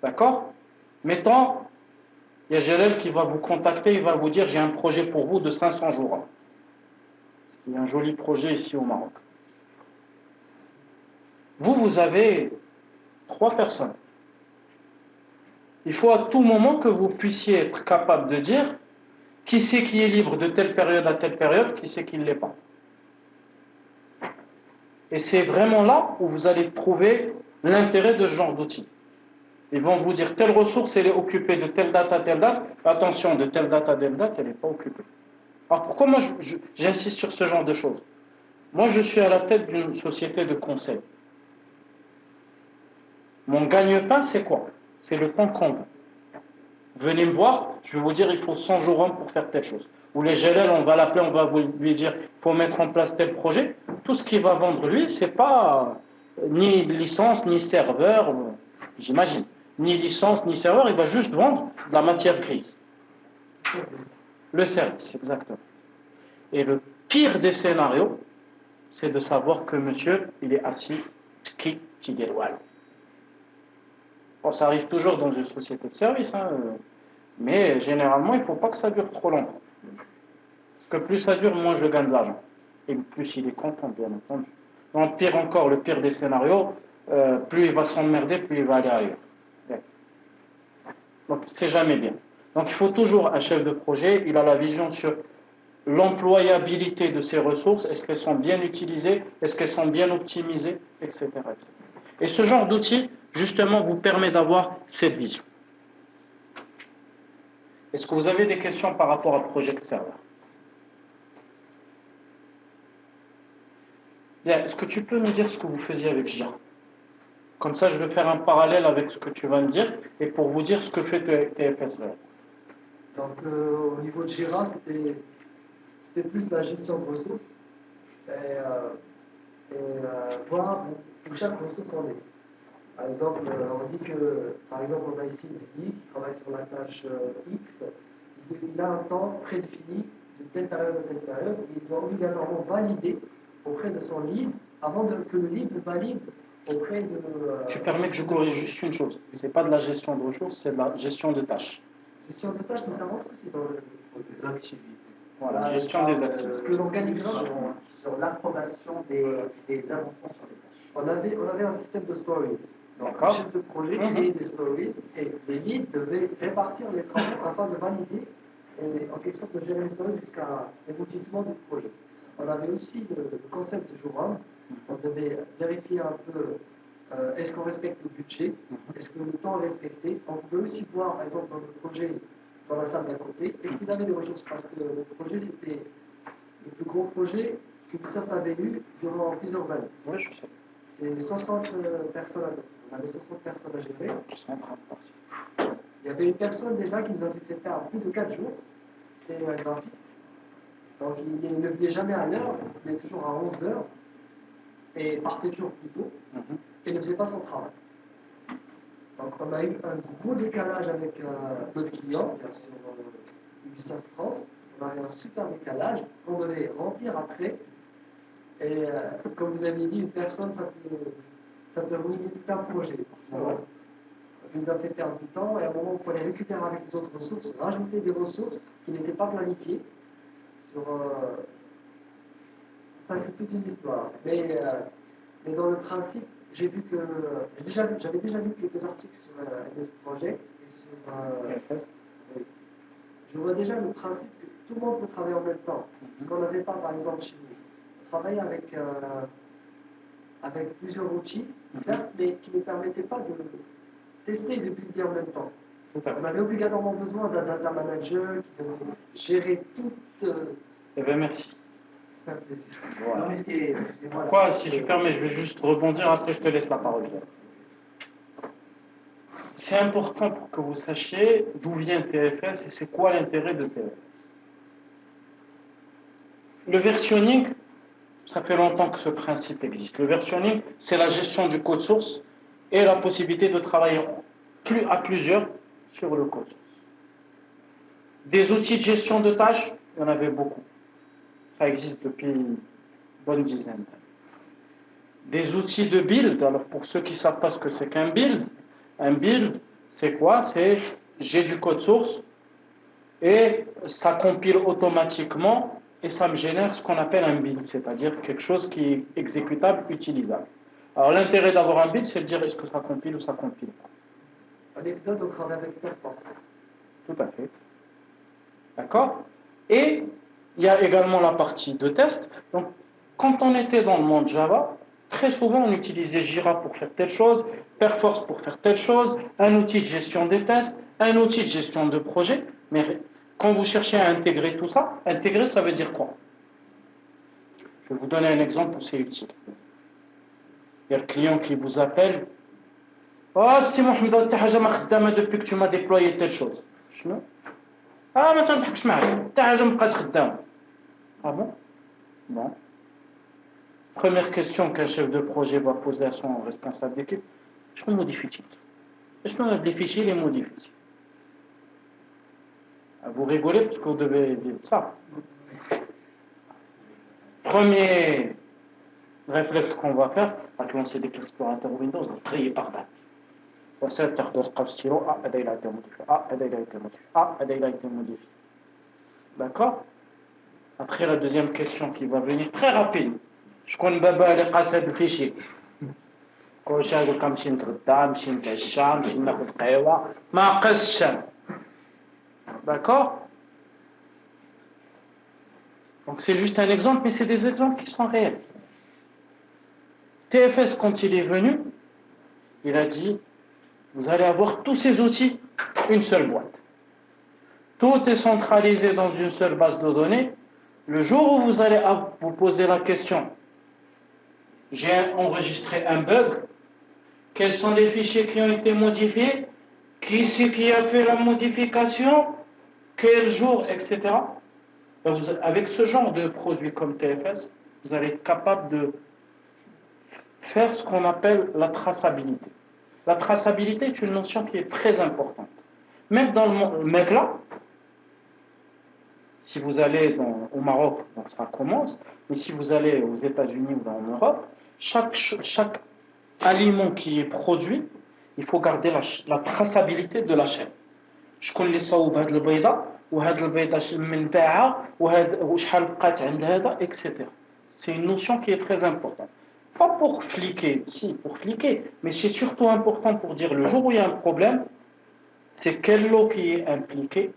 D'accord? Mettons, il y a Jalal qui va vous contacter, il va vous dire j'ai un projet pour vous de 500 jours. Il y a un joli projet ici au Maroc. Vous avez 3 personnes. Il faut à tout moment que vous puissiez être capable de dire qui c'est qui est libre de telle période à telle période, qui c'est qui ne l'est pas. Et c'est vraiment là où vous allez trouver l'intérêt de ce genre d'outil. Ils vont vous dire telle ressource, elle est occupée de telle date à telle date. Attention, de telle date à telle date, elle n'est pas occupée. Alors pourquoi moi j'insiste sur ce genre de choses? Moi je suis à la tête d'une société de conseil. Mon gagne-pain c'est quoi? C'est le temps qu'on veut. Venez me voir, je vais vous dire il faut 100 jours hommes pour faire telle chose. Ou les GLL, on va l'appeler, on va lui dire il faut mettre en place tel projet. Tout ce qu'il va vendre lui, c'est pas ni licence, ni serveur, j'imagine. Ni licence, ni serveur, il va juste vendre de la matière grise. Le service, exactement. Et le pire des scénarios, c'est de savoir que monsieur, il est assis, qui Tigueroual. Bon, ça arrive toujours dans une société de service, hein, mais généralement, il ne faut pas que ça dure trop longtemps. Parce que plus ça dure, moins je gagne de l'argent. Et plus il est content, bien entendu. Donc, pire encore, le pire des scénarios, plus il va s'emmerder, plus il va aller ailleurs. Donc, c'est jamais bien. Donc, il faut toujours un chef de projet, il a la vision sur l'employabilité de ces ressources, est-ce qu'elles sont bien utilisées, est-ce qu'elles sont bien optimisées, etc. Et ce genre d'outil, justement, vous permet d'avoir cette vision. Est-ce que vous avez des questions par rapport à Project Server? Bien, est-ce que tu peux me dire ce que vous faisiez avec Jira? Comme ça, je vais faire un parallèle avec ce que tu vas me dire et pour vous dire ce que fait TFSR. Donc, au niveau de Jira, c'était plus la gestion de ressources et voir où chaque ressource en est. Par exemple, on dit que, par exemple, on a ici une qui travaille sur la tâche X, il a un temps prédéfini de telle période à telle période, et il doit obligatoirement valider auprès de son lead avant que le lead le valide auprès de... Tu permets que je corrige juste une chose. Ce n'est pas de la gestion de ressources, c'est de la gestion de tâches. Gestion de tâches, mais ça rentre aussi dans des activités. Voilà, gestion des activités. Parce que l'organigramme, sur l'approbation des avancements sur les tâches. on avait un système de stories. Donc, le chef de projet créait des stories et les leads devaient répartir les travaux afin de valider et en quelque sorte de gérer les stories jusqu'à l'aboutissement du projet. On avait aussi le concept de jour 1. On devait vérifier un peu est-ce qu'on respecte le budget, est-ce que le temps est respecté. On pouvait aussi voir, par exemple, dans le projet, dans la salle d'à côté, est-ce qu'ils avaient des ressources, parce que le projet, c'était le plus gros projet que Microsoft avait eu durant plusieurs années. Oui, je sais. C'est 60 personnes à gérer. On avait 60 personnes à gérer. Qui sont en train de partir. Il y avait une personne déjà qui nous avait fait faire plus de 4 jours. C'était un graphiste. Donc il ne venait jamais à l'heure, il venait toujours à 11 heures et partait toujours plus tôt et ne faisait pas son travail. Donc on a eu un gros décalage avec notre client, bien sûr Ubisoft France. On a eu un super décalage qu'on devait remplir après. Et comme vous avez dit, une personne, ça peut ruiner tout un projet. Ça nous a fait perdre du temps et à un moment, il fallait récupérer avec les autres ressources, rajouter des ressources qui n'étaient pas planifiées. Enfin, c'est toute une histoire. Mais dans le principe, j'ai vu que j'avais déjà lu quelques articles sur des projets et sur oui. Je vois déjà le principe que tout le monde peut travailler en même temps. Ce qu'on n'avait pas, par exemple, chez nous. On travaillait avec plusieurs outils, certes, mais qui ne permettaient pas de tester et de builder en même temps. On avait obligatoirement besoin d'un data manager qui devait gérer toute. Eh bien, merci. C'est un plaisir. Voilà. Non, mais Pourquoi, si tu permets, je vais juste rebondir, après je te laisse la parole. C'est important pour que vous sachiez d'où vient TFS et c'est quoi l'intérêt de TFS. Le versionning, ça fait longtemps que ce principe existe. Le versionning, c'est la gestion du code source et la possibilité de travailler à plusieurs sur le code source. Des outils de gestion de tâches, il y en avait beaucoup. Ça existe depuis une bonne dizaine d'années. Des outils de build, alors pour ceux qui ne savent pas ce que c'est qu'un build, un build, c'est quoi? C'est j'ai du code source et ça compile automatiquement et ça me génère ce qu'on appelle un build, c'est-à-dire quelque chose qui est exécutable, utilisable. Alors l'intérêt d'avoir un build, c'est de dire est-ce que ça compile ou ça compile pas. Anecdote, on travaille avec Perforce. Tout à fait. D'accord? Et il y a également la partie de test. Donc, quand on était dans le monde Java, très souvent on utilisait Jira pour faire telle chose, Perforce pour faire telle chose, un outil de gestion des tests, un outil de gestion de projet. Mais quand vous cherchez à intégrer tout ça, intégrer ça veut dire quoi? Je vais vous donner un exemple où c'est utile. Il y a le client qui vous appelle. Oh, si Mohamed, depuis que tu m'as déployé telle chose. Ah, mais tu ne t'as pas Ah bon? Bon. Première question qu'un chef de projet va poser à son responsable d'équipe, je me modifie-t-il? Est-ce que le difficile est modifié? Vous rigolez parce que vous devez vivre ça. Premier réflexe qu'on va faire, on va lancer des explorateurs Windows, on va trier par date. On va تاخذ القاب stylo, ah, il a été modifié, ah, il a été modifié, ah, il a été modifié. D'accord? Après la deuxième question qui va venir très rapide. Je connais baba les قاصد الفيشي. كل شيء يقول لك نمشي نتغدى نمشي نتعشى نمشي ناخذ قهوه ما قصش. D'accord? Donc c'est juste un exemple, mais c'est des exemples qui sont réels. TFS, quand il est venu, il a dit, vous allez avoir tous ces outils, une seule boîte. Tout est centralisé dans une seule base de données. Le jour où vous allez vous poser la question, j'ai enregistré un bug, quels sont les fichiers qui ont été modifiés, qui c'est qui a fait la modification, quel jour, etc. Donc avec ce genre de produit comme TFS, vous allez être capable de faire ce qu'on appelle la traçabilité. La traçabilité est une notion qui est très importante. Même dans le monde, mais là, si vous allez au Maroc, donc ça commence, mais si vous allez aux États-Unis ou en Europe, chaque aliment qui est produit, il faut garder la traçabilité de la chaîne. شكون اللي صوب هاد البيضه وهاد البيضه من باعها وشحال بقات عند هذا etc. C'est une notion qui est très importante. Pas pour fliquer, si pour fliquer, mais c'est surtout important pour dire le jour où il y a un problème, c'est quel lot qui est impliqué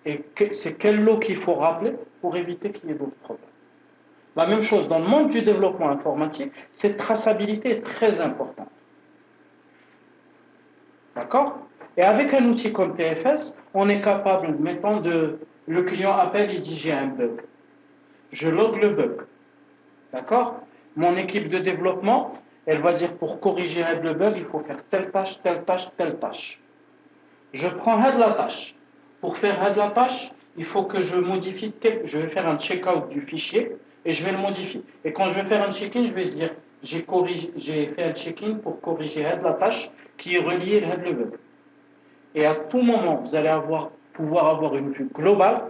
et c'est quel lot qu'il faut rappeler pour éviter qu'il y ait d'autres problèmes. La même chose dans le monde du développement informatique, cette traçabilité est très importante. D'accord? Et avec un outil comme TFS, on est capable, mettons, le client appelle, il dit j'ai un bug. Je log le bug. D'accord? Mon équipe de développement, elle va dire pour corriger le bug, il faut faire telle tâche, telle tâche, telle tâche. Je prends la tâche. Pour faire la tâche, il faut que je modifie, je vais faire un check-out du fichier et je vais le modifier. Et quand je vais faire un check-in, je vais dire j'ai fait un check-in pour corriger la tâche qui est reliée à le bug. Et à tout moment, vous allez pouvoir avoir une vue globale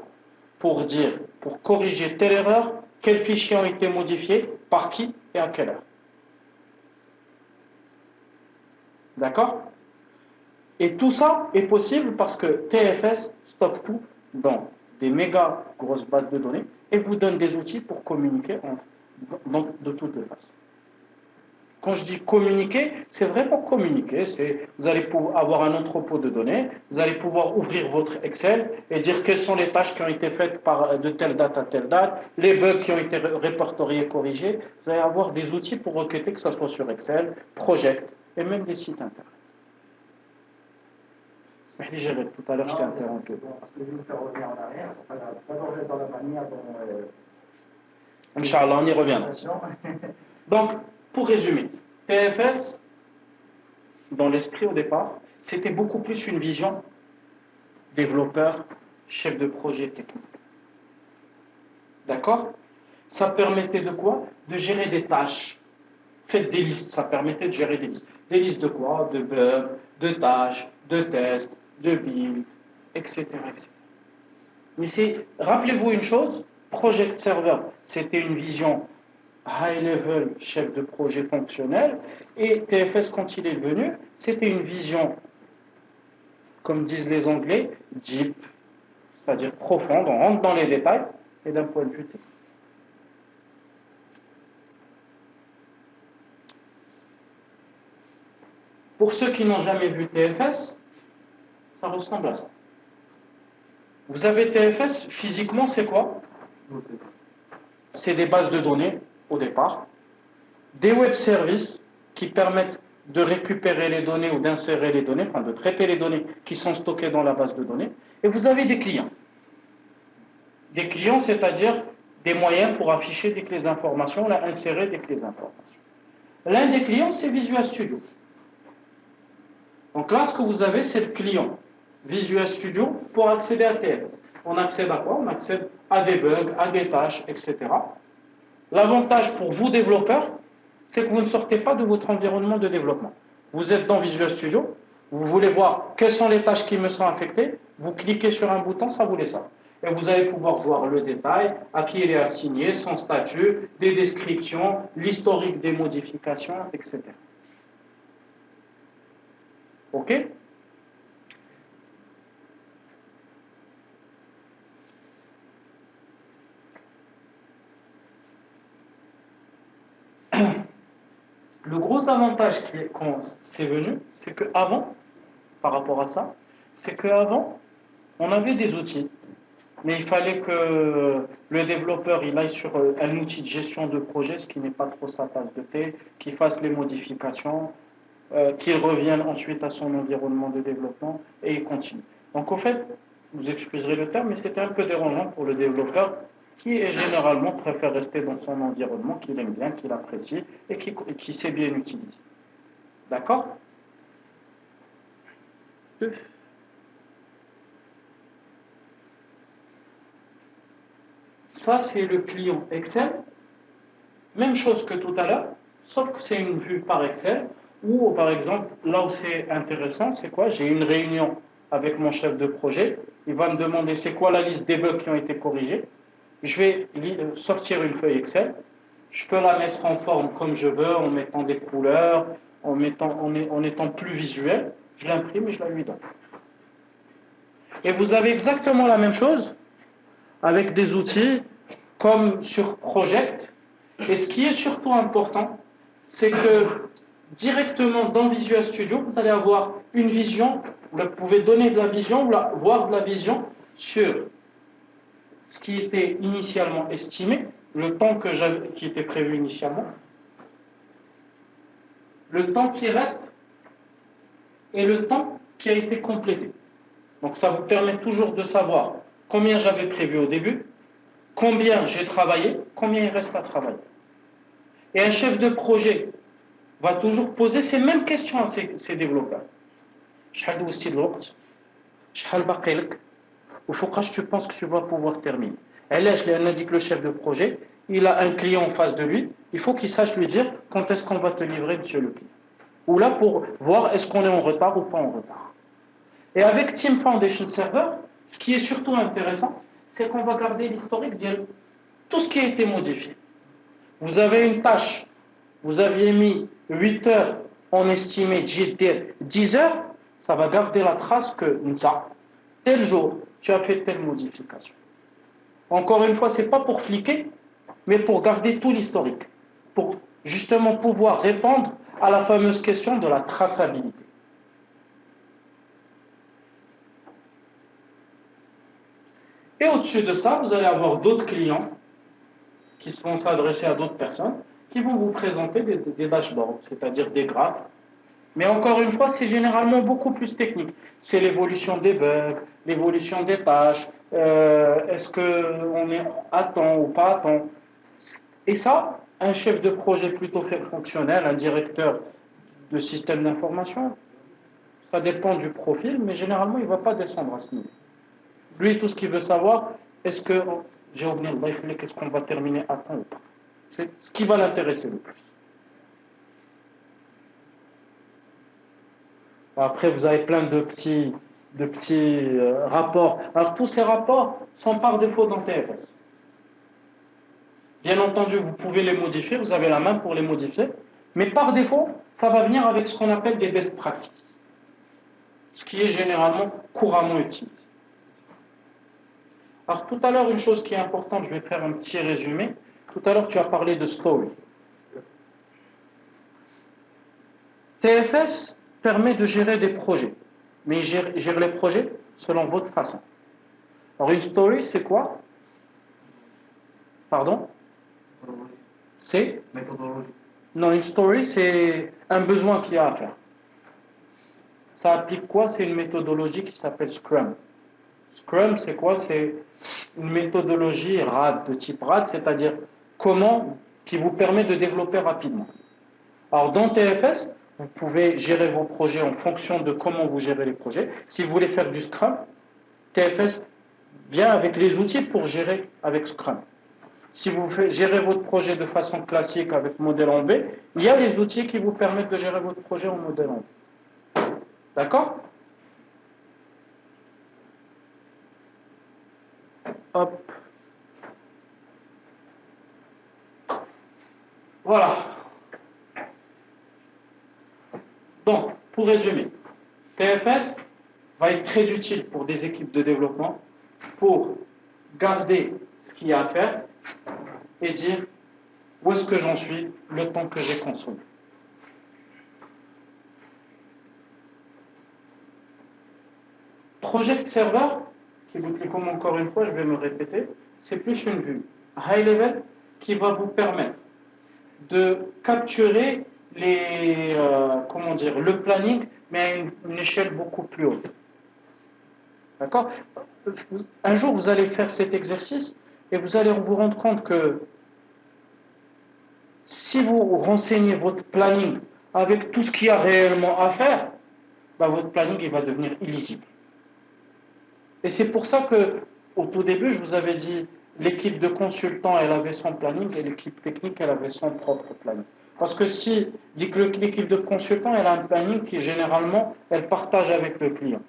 pour dire, pour corriger telle erreur, quels fichiers ont été modifiés, par qui et à quelle heure. D'accord? Et tout ça est possible parce que TFS stocke tout dans des méga grosses bases de données et vous donne des outils pour communiquer de toutes les façons. Quand je dis communiquer, c'est vraiment communiquer. Vous allez avoir un entrepôt de données, vous allez pouvoir ouvrir votre Excel et dire quelles sont les tâches qui ont été faites de telle date à telle date, les bugs qui ont été répertoriés et corrigés. Vous allez avoir des outils pour requêter, que ce soit sur Excel, Project et même des sites internet. Tout à l'heure, je t'ai interrompu. Parce que je vais vous faire revenir en arrière, c'est pas grave. D'abord, je vais dans la manière dont. Inch'Allah, on y reviendra. Donc, pour résumer, TFS, dans l'esprit au départ, c'était beaucoup plus une vision développeur, chef de projet technique. D'accord? Ça permettait de quoi? De gérer des tâches. Faites des listes, ça permettait de gérer des listes. Des listes de quoi? De bugs, de tâches, de tests, de builds, etc. etc. Mais rappelez-vous une chose, Project Server, c'était une vision high level, chef de projet fonctionnel, et TFS, quand il est venu, c'était une vision, comme disent les Anglais, deep, c'est-à-dire profonde, on rentre dans les détails, et d'un point de vue technique. Pour ceux qui n'ont jamais vu TFS, ça ressemble à ça. Vous avez TFS, physiquement, c'est quoi? C'est des bases de données, au départ, des web services qui permettent de récupérer les données ou d'insérer les données, enfin de traiter les données qui sont stockées dans la base de données, et vous avez des clients. Des clients, c'est-à-dire des moyens pour afficher dès que les informations, là, insérer dès que les informations. L'un des clients, c'est Visual Studio. Donc là, ce que vous avez, c'est le client Visual Studio pour accéder à TFS. On accède à quoi? On accède à des bugs, à des tâches, etc. L'avantage pour vous, développeurs, c'est que vous ne sortez pas de votre environnement de développement. Vous êtes dans Visual Studio, vous voulez voir quelles sont les tâches qui me sont affectées, vous cliquez sur un bouton, ça vous les sort. Et vous allez pouvoir voir le détail, à qui il est assigné, son statut, des descriptions, l'historique des modifications, etc. OK? Le gros avantage quand c'est venu, c'est qu'avant, par rapport à ça, c'est qu'avant, on avait des outils, mais il fallait que le développeur il aille sur un outil de gestion de projet, ce qui n'est pas trop sa tasse de thé, qu'il fasse les modifications, qu'il revienne ensuite à son environnement de développement et il continue. Donc au fait, vous excuserez le terme, mais c'était un peu dérangeant pour le développeur qui généralement préfère rester dans son environnement qu'il aime bien, qu'il apprécie et qui sait bien utiliser. D'accord? Ça, c'est le client Excel. Même chose que tout à l'heure, sauf que c'est une vue par Excel, ou par exemple, là où c'est intéressant, c'est quoi? J'ai une réunion avec mon chef de projet, il va me demander c'est quoi la liste des bugs qui ont été corrigés. Je vais sortir une feuille Excel, je peux la mettre en forme comme je veux, en mettant des couleurs, en étant plus visuel, je l'imprime et je la lui donne. Et vous avez exactement la même chose avec des outils comme sur Project. Et ce qui est surtout important, c'est que directement dans Visual Studio, vous allez avoir une vision, vous pouvez donner de la vision, voir de la vision sur ce qui était initialement estimé, le temps qui était prévu initialement, le temps qui reste et le temps qui a été complété. Donc ça vous permet toujours de savoir combien j'avais prévu au début, combien j'ai travaillé, combien il reste à travailler. Et un chef de projet va toujours poser ces mêmes questions à ses développeurs. شحال دوزتي الوقت؟ شحال باقي لك؟ وفوقاش tu penses que tu vas pouvoir terminer? علاش؟ لأن ديك le chef de projet, il a un client en face de lui, il faut qu'il sache lui dire quand est-ce qu'on va te livrer, monsieur le client. Ou là, pour voir est-ce qu'on est en retard ou pas en retard. Et avec Team Foundation Server, ce qui est surtout intéressant, c'est qu'on va garder l'historique de tout ce qui a été modifié. Vous avez une tâche, vous aviez mis 8 heures, on estimait 10 heures, ça va garder la trace que tel jour, tu as fait telle modification. Encore une fois, ce n'est pas pour fliquer, mais pour garder tout l'historique, pour justement pouvoir répondre à la fameuse question de la traçabilité. Et au-dessus de ça, vous allez avoir d'autres clients qui vont s'adresser à d'autres personnes, qui vont vous présenter des dashboards, c'est-à-dire des graphes. Mais encore une fois, c'est généralement beaucoup plus technique. C'est l'évolution des bugs, l'évolution des tâches, est-ce qu'on est à temps ou pas à temps. Et ça, un chef de projet plutôt fonctionnel, un directeur de système d'information, ça dépend du profil, mais généralement, il ne va pas descendre à ce niveau. Lui, tout ce qu'il veut savoir, est-ce que, j'ai oublié, qu'est-ce qu'on va terminer à temps ou pas. C'est ce qui va l'intéresser le plus. Après, vous avez plein de petits rapports. Alors, tous ces rapports sont par défaut dans TFS. Bien entendu, vous pouvez les modifier, vous avez la main pour les modifier, mais par défaut, ça va venir avec ce qu'on appelle des best practices, ce qui est généralement couramment utilisé. Alors, tout à l'heure, une chose qui est importante, je vais faire un petit résumé. Tout à l'heure, tu as parlé de story. TFS permet de gérer des projets, mais il gère les projets selon votre façon. Alors, une story, c'est quoi? Pardon? C'est? Méthodologie. Non, une story, c'est un besoin qu'il y a à faire. Ça applique quoi? C'est une méthodologie qui s'appelle Scrum. Scrum, c'est quoi? C'est une méthodologie RAD, de type RAD, c'est-à-dire qui vous permet de développer rapidement. Alors, dans TFS, vous pouvez gérer vos projets en fonction de comment vous gérez les projets. Si vous voulez faire du Scrum, TFS vient avec les outils pour gérer avec Scrum. Si vous gérez votre projet de façon classique avec modèle en V, il y a les outils qui vous permettent de gérer votre projet en modèle en V. D'accord? Hop. Voilà. Donc, pour résumer, TFS va être très utile pour des équipes de développement pour garder ce qu'il y a à faire et dire où est-ce que j'en suis, le temps que j'ai consommé. Project Server, qui vous comme encore une fois, je vais me répéter, c'est plus une vue high level qui va vous permettre de capturer le planning, mais à une échelle beaucoup plus haute. D'accord? Un jour, vous allez faire cet exercice et vous allez vous rendre compte que si vous renseignez votre planning avec tout ce qu'il y a réellement à faire, votre planning il va devenir illisible. Et c'est pour ça que, au tout début, je vous avais dit, l'équipe de consultants, elle avait son planning et l'équipe technique, elle avait son propre planning. Parce que si dit que l'équipe de consultants, elle a un planning qui, généralement, elle partage avec le client.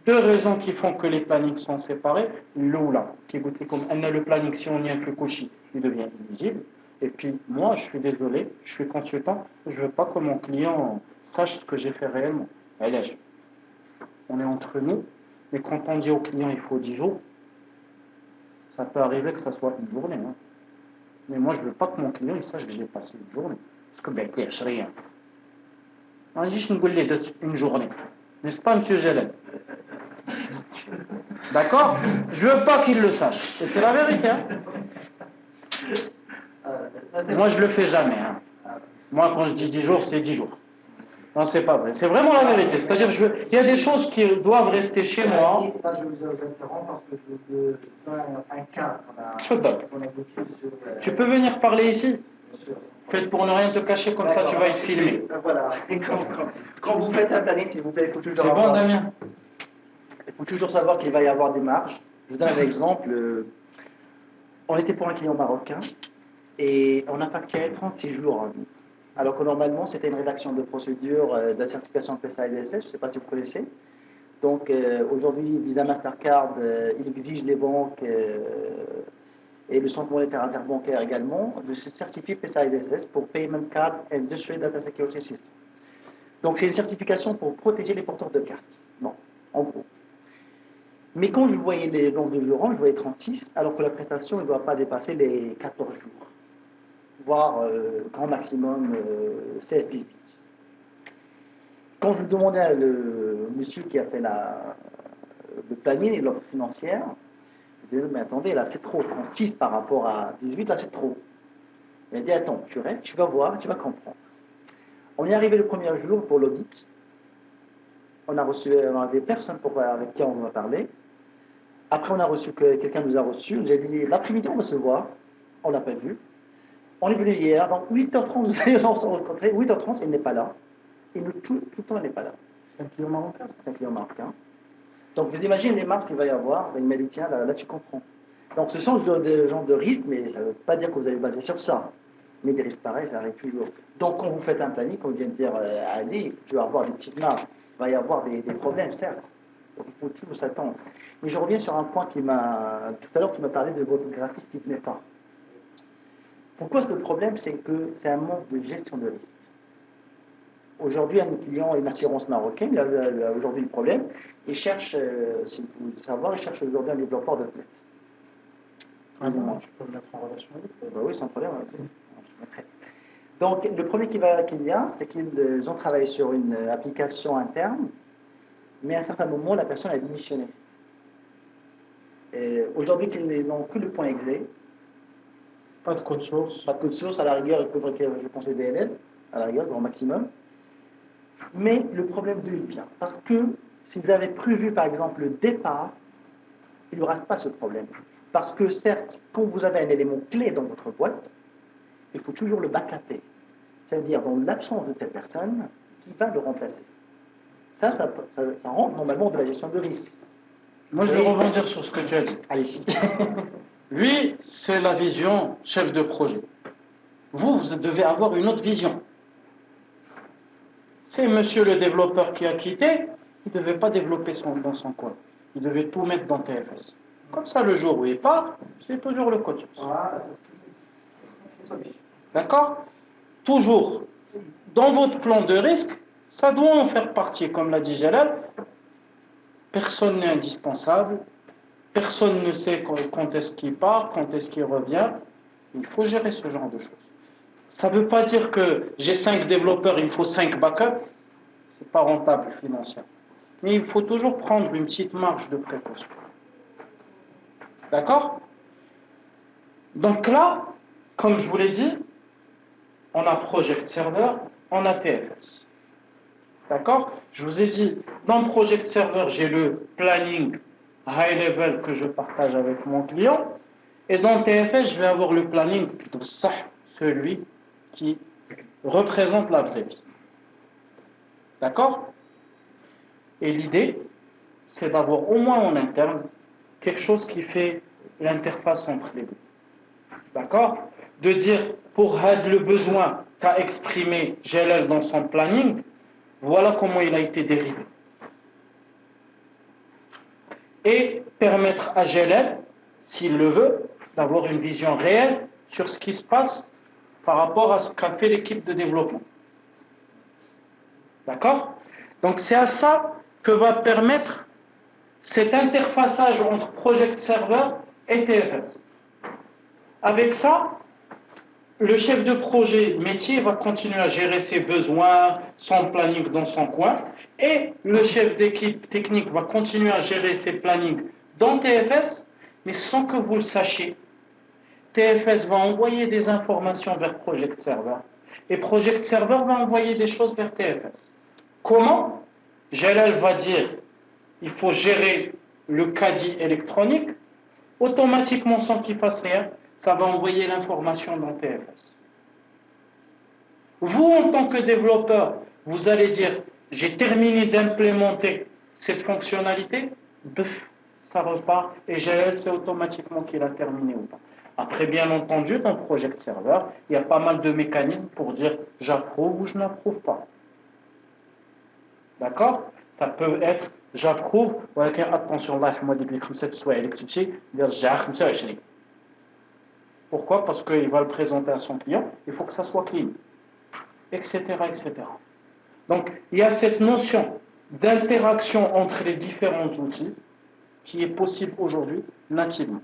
Deux raisons qui font que les plannings sont séparés, l'oula, qui est comme elle a le planning, si on y inclut Koshi, il devient invisible. Et puis, moi, je suis désolé, je suis consultant, je ne veux pas que mon client sache ce que j'ai fait réellement. Allez, on est entre nous, mais quand on dit au client il faut 10 jours, ça peut arriver que ça soit une journée. Hein. Mais moi, je ne veux pas que mon client il sache que j'ai passé une journée. Parce que, je rien. On dit, je ne une journée. N'est-ce pas, M. Gélène? D'accord? Je ne veux pas qu'il le sache. Et c'est la vérité. Hein. Moi, je ne le fais jamais. Hein. Moi, quand je dis 10 jours, c'est 10 jours. Non, c'est pas vrai. C'est vraiment la vérité. C'est-à-dire, il y a des choses qui doivent rester chez moi. Là, je vous interromps parce que je veux donner un cas qu'on a vécu sur... Tu peux venir parler ici? Faites pour ne rien te cacher, comme ça tu vas être filmé. Voilà. Quand vous faites un planning, s'il vous plaît, il faut toujours C'est bon, Damien? Il faut toujours savoir qu'il va y avoir des marges. Je vous donne un exemple. on était pour un client marocain et on a facturé 36 jours. Alors que normalement, c'était une rédaction de procédure de la certification PSA et DSS, je ne sais pas si vous connaissez. Donc aujourd'hui, Visa Mastercard, il exige les banques et le Centre monétaire interbancaire également de se certifier PSA et DSS pour Payment Card Industry Data Security System. Donc c'est une certification pour protéger les porteurs de cartes. Bon, en gros. Mais quand je voyais les nombres de jours, je voyais 36, alors que la prestation ne doit pas dépasser les 14 jours, voire grand maximum 16-18. Quand je demandais à le monsieur qui a fait le planning et l'offre financière, je lui ai dit, mais attendez, là c'est trop, 36 par rapport à 18, là c'est trop. Il m'a dit, attends, tu restes, tu vas voir, tu vas comprendre. On est arrivé le premier jour pour l'audit. On avait personne avec qui on va parler. Après, on a reçu quelqu'un nous a reçus. Nous a dit l'après-midi, on va se voir. On ne l'a pas vu. On est venu hier. Donc, 8h30, nous allons se rencontrer. 8h30, il n'est pas là. Et nous, tout le temps, il n'est pas là. C'est un client marocain. C'est un client marocain. Donc, vous imaginez les marques qu'il va y avoir. Il m'a dit tiens, là, tu comprends. Donc, ce sont des genres de risques, mais ça ne veut pas dire que vous allez baser sur ça. Mais des risques pareils, ça arrive toujours. Donc, quand vous faites un planning, comme vient de dire Ali, tu vas avoir des petites marges. Il va y avoir des problèmes, certes. Donc, il faut toujours s'attendre. Mais je reviens sur un point tout à l'heure, tu m'as parlé de votre graphisme qui ne venait pas. Pourquoi ce problème? C'est que c'est un manque de gestion de risque. Aujourd'hui, un client, une assurance marocaine, il a aujourd'hui le problème. Il cherche, si vous voulez savoir, il cherche aujourd'hui un développeur de net. Tu peux me mettre en relation avec eux? Oui, sans problème. Donc, le problème qu'il y a, c'est qu'ils ont travaillé sur une application interne, mais à un certain moment, la personne a démissionné. Aujourd'hui, ils n'ont que le point exe. Pas de code source. Pas de code source, à la rigueur, il faudrait que je pense les DNS, à la rigueur, grand maximum. Mais le problème d'où il vient? Parce que si vous avez prévu, par exemple, le départ, il n'y aura pas ce problème. Parce que certes, quand vous avez un élément clé dans votre boîte, il faut toujours le backuper. C'est-à-dire, dans l'absence de telle personne, qui va le remplacer. Ça rentre normalement de la gestion de risque. Moi, je vais rebondir sur ce que tu as dit. Allez-y. Lui, c'est la vision chef de projet. Vous devez avoir une autre vision. C'est monsieur le développeur qui a quitté, il ne devait pas développer dans son coin. Il devait tout mettre dans TFS. Comme ça, le jour où il part, c'est toujours le code source. D'accord? Toujours. Dans votre plan de risque, ça doit en faire partie, comme l'a dit Jalal. Personne n'est indispensable. Personne ne sait quand est-ce qu'il part, quand est-ce qu'il revient. Il faut gérer ce genre de choses. Ça ne veut pas dire que j'ai 5 développeurs, il me faut 5 backups. Ce n'est pas rentable financièrement. Mais il faut toujours prendre une petite marge de précaution. D'accord? Donc là, comme je vous l'ai dit, on a Project Server, on a TFS. D'accord? Je vous ai dit, dans Project Server, j'ai le planning high level que je partage avec mon client. Et dans TFS, je vais avoir le planning de celui qui représente la vraie vie. D'accord? Et l'idée, c'est d'avoir au moins en interne quelque chose qui fait l'interface entre les deux. D'accord? De dire, pour le besoin qu'a exprimé Jalal dans son planning, voilà comment il a été dérivé. Et permettre à Jalal, s'il le veut, d'avoir une vision réelle sur ce qui se passe par rapport à ce qu'a fait l'équipe de développement. D'accord? Donc c'est à ça que va permettre cet interfaçage entre Project Server et TFS. Avec ça, le chef de projet métier va continuer à gérer ses besoins, son planning dans son coin, et le chef d'équipe technique va continuer à gérer ses plannings dans TFS, mais sans que vous le sachiez. TFS va envoyer des informations vers Project Server, et Project Server va envoyer des choses vers TFS. Comment? Jalal va dire, il faut gérer le caddie électronique, automatiquement sans qu'il fasse rien, ça va envoyer l'information dans TFS. Vous, en tant que développeur, vous allez dire, j'ai terminé d'implémenter cette fonctionnalité, ça repart, et GL, c'est automatiquement qu'il a terminé ou pas. Après, bien entendu, dans Project Server, il y a pas mal de mécanismes pour dire j'approuve ou je n'approuve pas. D'accord? Ça peut être j'approuve, ولكن attention, الله يرحم والديك لي 5 سوايع اللي كتبتي دير رجعها 25. Pourquoi? Parce qu'il va le présenter à son client, il faut que ça soit clean, etc., etc. Donc, il y a cette notion d'interaction entre les différents outils qui est possible aujourd'hui nativement.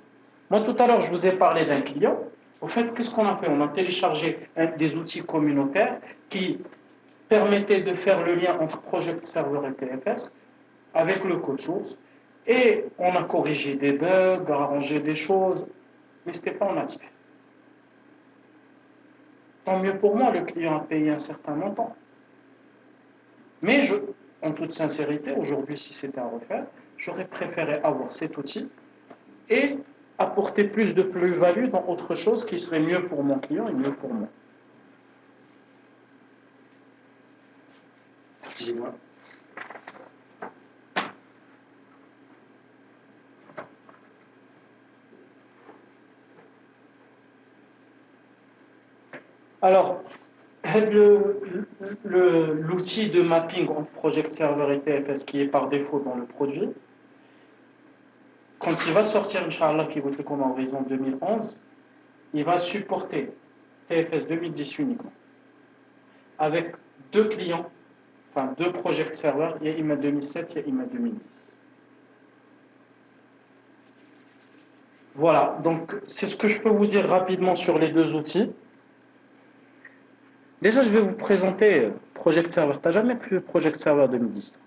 Moi, tout à l'heure, je vous ai parlé d'un client. Au fait, qu'est-ce qu'on a fait? On a téléchargé des outils communautaires qui permettaient de faire le lien entre Project Server et TFS avec le code source. Et on a corrigé des bugs, arrangé des choses, mais ce n'était pas en natif. Tant mieux pour moi, le client a payé un certain montant. Mais en toute sincérité, aujourd'hui, si c'était à refaire, j'aurais préféré avoir cet outil et apporter plus de plus-value dans autre chose qui serait mieux pour mon client et mieux pour moi. Merci. Alors, l'outil de mapping entre Project Server et TFS qui est par défaut dans le produit, quand il va sortir, Inch'Allah, qui est comme en horizon 2011, il va supporter TFS 2010 uniquement, avec deux clients, enfin deux Project Server, il y a IMA 2007, il y a IMA 2010. Voilà, donc c'est ce que je peux vous dire rapidement sur les deux outils. Déjà, je vais vous présenter Project Server. Tu n'as jamais vu Project Server 2010?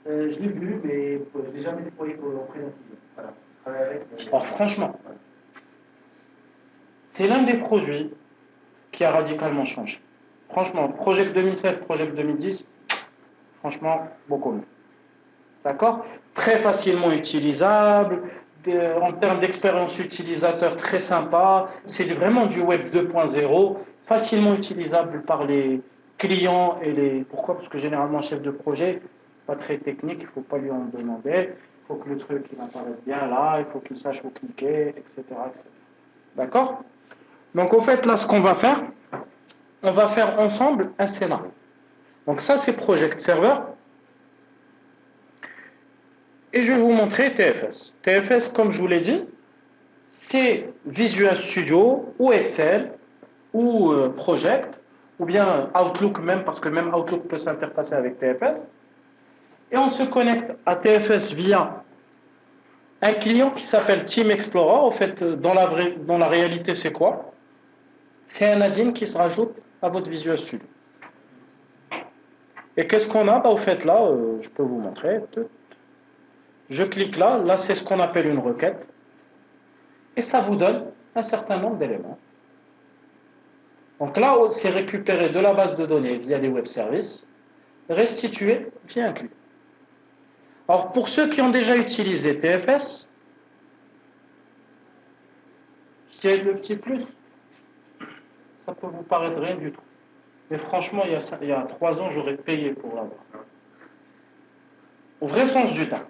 Je l'ai vu, mais je n'ai jamais déployé auprès d'un client. Voilà. Alors, franchement, c'est l'un des produits qui a radicalement changé. Franchement, Project 2007, Project 2010, franchement, beaucoup mieux. D'accord? Très facilement utilisable, en termes d'expérience utilisateur, très sympa. C'est vraiment du web 2.0. Facilement utilisable par les clients et les... Pourquoi? Parce que généralement, un chef de projet, pas très technique, il ne faut pas lui en demander. Il faut que le truc il apparaisse bien là, il faut qu'il sache où cliquer, etc. etc. D'accord? Donc, au fait, là, ce qu'on va faire, on va faire ensemble un scénario. Donc, ça, c'est Project Server. Et je vais vous montrer TFS. TFS, comme je vous l'ai dit, c'est Visual Studio ou Excel ou Project, ou bien Outlook même, parce que même Outlook peut s'interfacer avec TFS. Et on se connecte à TFS via un client qui s'appelle Team Explorer. En fait, dans la réalité, c'est quoi? C'est un add-in qui se rajoute à votre Visual Studio. Et qu'est-ce qu'on a? Au fait, là, je peux vous montrer. Je clique là. Là, c'est ce qu'on appelle une requête. Et ça vous donne un certain nombre d'éléments. Donc là, c'est récupéré de la base de données via des web services, restitué via un client. Alors, pour ceux qui ont déjà utilisé TFS, j'ai le petit plus. Ça peut vous paraître rien du tout. Mais franchement, il y a 3 ans, j'aurais payé pour l'avoir. Au vrai sens du terme.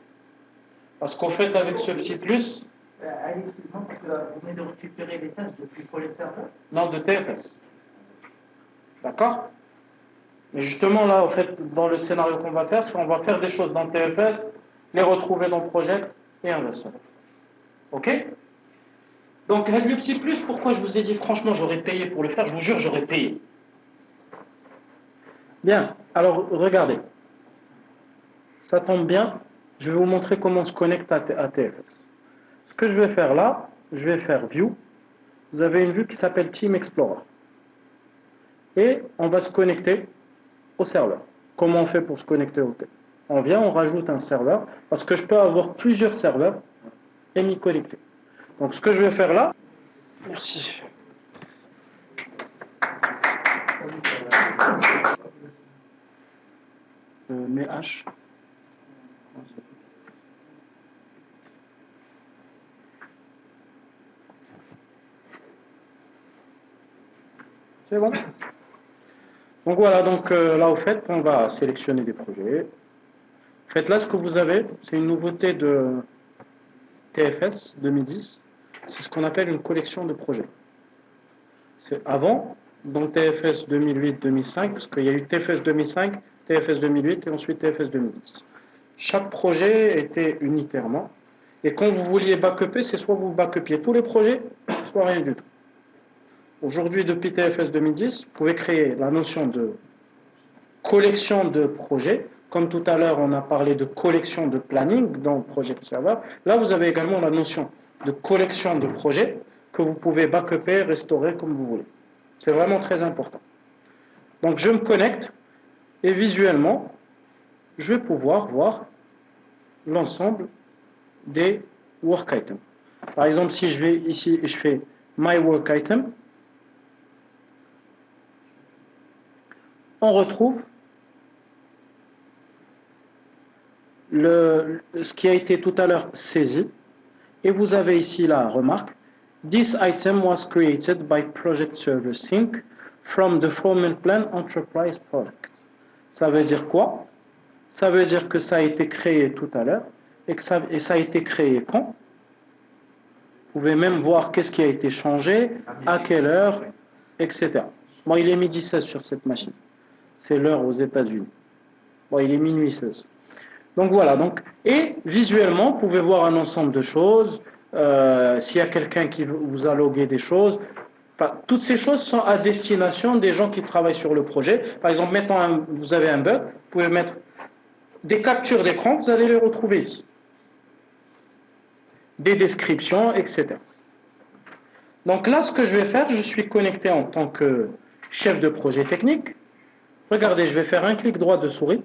Parce qu'en fait, avec ce petit plus... Allez, excuse-moi, parce que là, vous venez de récupérer les tâches depuis Project Server? Non, de TFS. D'accord? Mais justement, là, en fait, dans le scénario qu'on va faire, c'est on va faire des choses dans TFS, les retrouver dans Project et inversement. Ok? Donc, avec le petit plus, pourquoi je vous ai dit, franchement, j'aurais payé pour le faire, je vous jure, j'aurais payé. Bien, alors, regardez. Ça tombe bien, je vais vous montrer comment on se connecte à TFS. Ce que je vais faire là, je vais faire View. Vous avez une vue qui s'appelle Team Explorer. Et on va se connecter au serveur. Comment on fait pour se connecter au serveur? On vient, on rajoute un serveur, parce que je peux avoir plusieurs serveurs et m'y connecter. Donc ce que je vais faire là, merci. Mes H. C'est bon? Donc voilà, donc là au fait, on va sélectionner des projets. En fait, là ce que vous avez, c'est une nouveauté TFS 2010, c'est ce qu'on appelle une collection de projets. C'est avant, dans TFS 2008-2005, parce qu'il y a eu TFS 2005, TFS 2008 et ensuite TFS 2010. Chaque projet était unitairement. Et quand vous vouliez backuper, c'est soit vous backupiez tous les projets, soit rien du tout. Aujourd'hui, depuis TFS 2010, vous pouvez créer la notion de collection de projets. Comme tout à l'heure, on a parlé de collection de planning dans Project Server. Là, vous avez également la notion de collection de projets que vous pouvez backuper, restaurer comme vous voulez. C'est vraiment très important. Donc, je me connecte et visuellement, je vais pouvoir voir l'ensemble des work items. Par exemple, si je vais ici et je fais My Work Item, on retrouve ce qui a été tout à l'heure saisi. Et vous avez ici la remarque. This item was created by Project Server Sync from the Formal Plan Enterprise Product. Ça veut dire quoi? Ça veut dire que ça a été créé tout à l'heure et ça a été créé quand? Vous pouvez même voir qu'est-ce qui a été changé, à quelle heure, etc. Bon, il est midi 16 sur cette machine. C'est l'heure aux États-Unis. Bon, il est minuit 16. Donc voilà. Et visuellement, vous pouvez voir un ensemble de choses. S'il y a quelqu'un qui vous a logué des choses, toutes ces choses sont à destination des gens qui travaillent sur le projet. Par exemple, vous avez un bug, vous pouvez mettre des captures d'écran, vous allez les retrouver ici. Des descriptions, etc. Donc là, ce que je vais faire, je suis connecté en tant que chef de projet technique. Regardez, je vais faire un clic droit de souris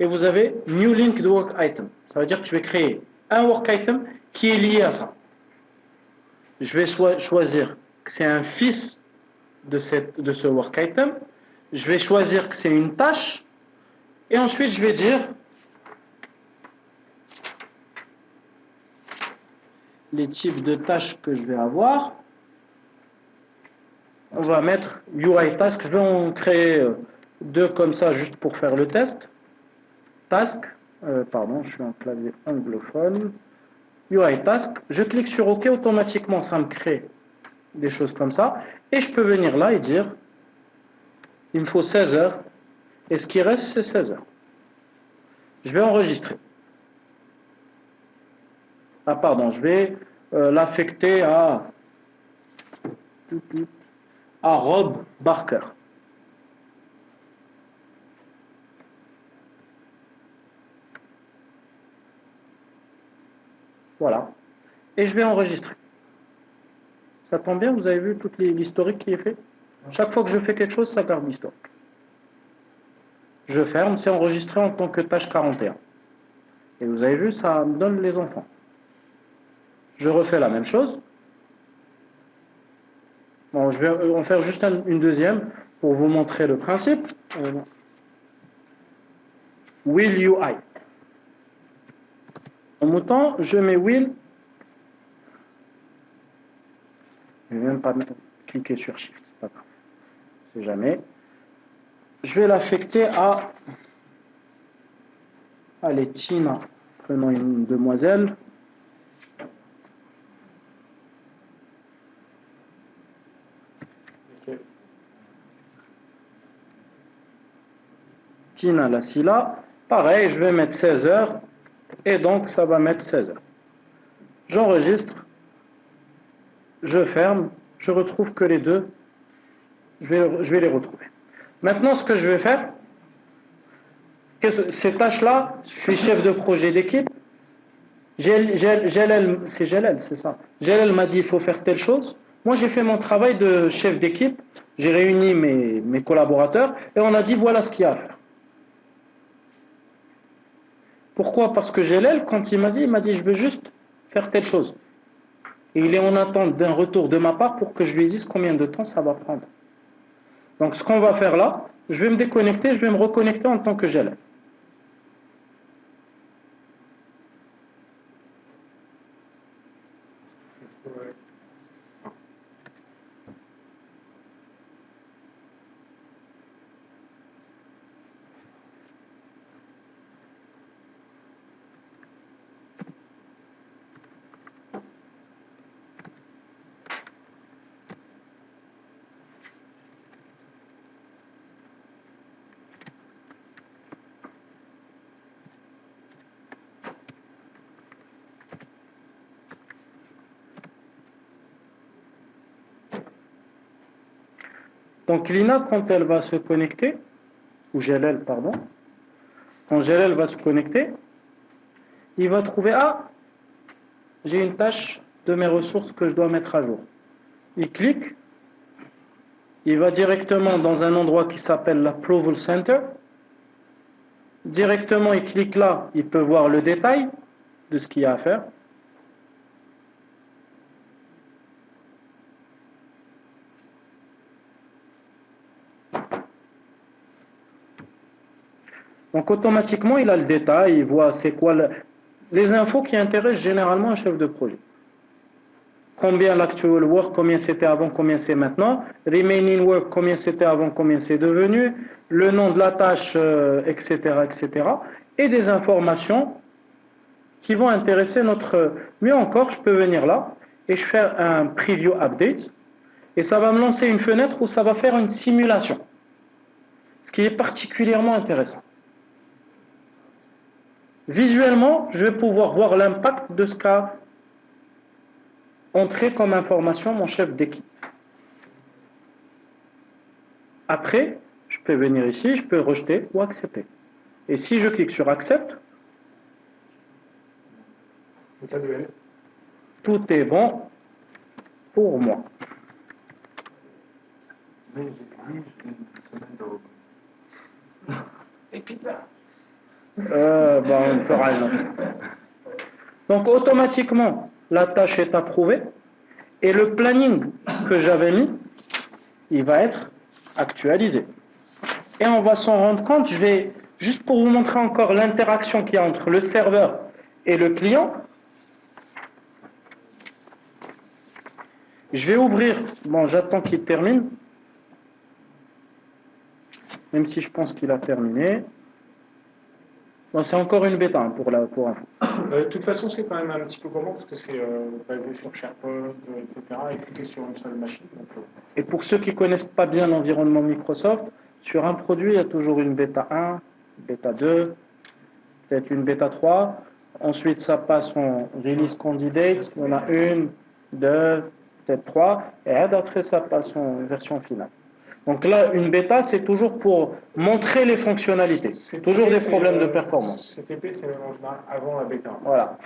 et vous avez New Linked Work Item. Ça veut dire que je vais créer un work item qui est lié à ça. Je vais choisir que c'est un fils de ce work item. Je vais choisir que c'est une tâche et ensuite je vais dire les types de tâches que je vais avoir. On va mettre UI Task. Je vais en créer 2 comme ça juste pour faire le test. Task, pardon, je suis en clavier anglophone. UI Task, je clique sur OK, automatiquement ça me crée des choses comme ça. Et je peux venir là et dire, il me faut 16 heures, et ce qui reste c'est 16 heures. Je vais enregistrer. Ah pardon, je vais l'affecter à Rob Barker. Voilà. Et je vais enregistrer. Ça tombe bien, vous avez vu toute l'historique qui est fait? Chaque fois que je fais quelque chose, ça garde l'historique. Je ferme, c'est enregistré en tant que tâche 41. Et vous avez vu, ça me donne les enfants. Je refais la même chose. Bon, je vais en faire juste une deuxième pour vous montrer le principe. Will UI. En mouton, je mets will. Je ne vais même pas cliquer sur Shift, c'est pas grave. C'est jamais. Je vais l'affecter à. Allez, Tina. Prenons une demoiselle. Tina Lassila. Pareil, je vais mettre 16 heures. Et donc, ça va mettre 16 heures. J'enregistre. Je ferme. Je retrouve que les deux. Je vais les retrouver. Maintenant, ce que je vais faire, ces tâches-là, je suis chef de projet d'équipe. C'est Jalal, c'est ça. Jalal m'a dit il faut faire telle chose. Moi, j'ai fait mon travail de chef d'équipe. J'ai réuni mes collaborateurs et on a dit voilà ce qu'il y a à faire. Pourquoi? Parce que Jalal, quand il m'a dit je veux juste faire telle chose. Et il est en attente d'un retour de ma part pour que je lui dise combien de temps ça va prendre. Donc, ce qu'on va faire là, je vais me déconnecter, je vais me reconnecter en tant que Jalal. Donc Lina, quand elle va se connecter, ou Jalal, pardon, quand Jalal va se connecter, il va trouver, ah, j'ai une tâche de mes ressources que je dois mettre à jour. Il clique, il va directement dans un endroit qui s'appelle l'Approval Center. Directement, il clique là, il peut voir le détail de ce qu'il y a à faire. Donc automatiquement, il a le détail, il voit c'est quoi les infos qui intéressent généralement un chef de projet. Combien l'actual work, combien c'était avant, combien c'est maintenant. Remaining work, combien c'était avant, combien c'est devenu. Le nom de la tâche, etc., etc. Et des informations qui vont intéresser notre... Mieux encore, je peux venir là et je fais un preview update. Et ça va me lancer une fenêtre où ça va faire une simulation. Ce qui est particulièrement intéressant. Visuellement, je vais pouvoir voir l'impact de ce qu'a entré comme information mon chef d'équipe. Après, je peux venir ici, je peux rejeter ou accepter. Et si je clique sur accepte, tout est bon pour moi. Mais j'exige une semaine de repos. Et pizza. On fera une autre. Donc automatiquement, la tâche est approuvée et le planning que j'avais mis, il va être actualisé. Et on va s'en rendre compte, je vais, juste pour vous montrer encore l'interaction qu'il y a entre le serveur et le client, je vais ouvrir, bon j'attends qu'il termine, même si je pense qu'il a terminé. Bon, c'est encore une bêta pour info. De toute façon, c'est quand même un petit peu comment, parce que c'est basé sur SharePoint, etc., et tout est sur une seule machine. Donc, Et pour ceux qui ne connaissent pas bien l'environnement Microsoft, sur un produit, il y a toujours une bêta 1, bêta 2, peut-être une bêta 3. Ensuite, ça passe en release candidate. Il y en a une, deux, peut-être trois. Et après, ça passe en version finale. Donc là, une bêta, c'est toujours pour montrer les fonctionnalités. C'est toujours des problèmes de performance. CTP, c'est même en général avant la bêta. Voilà.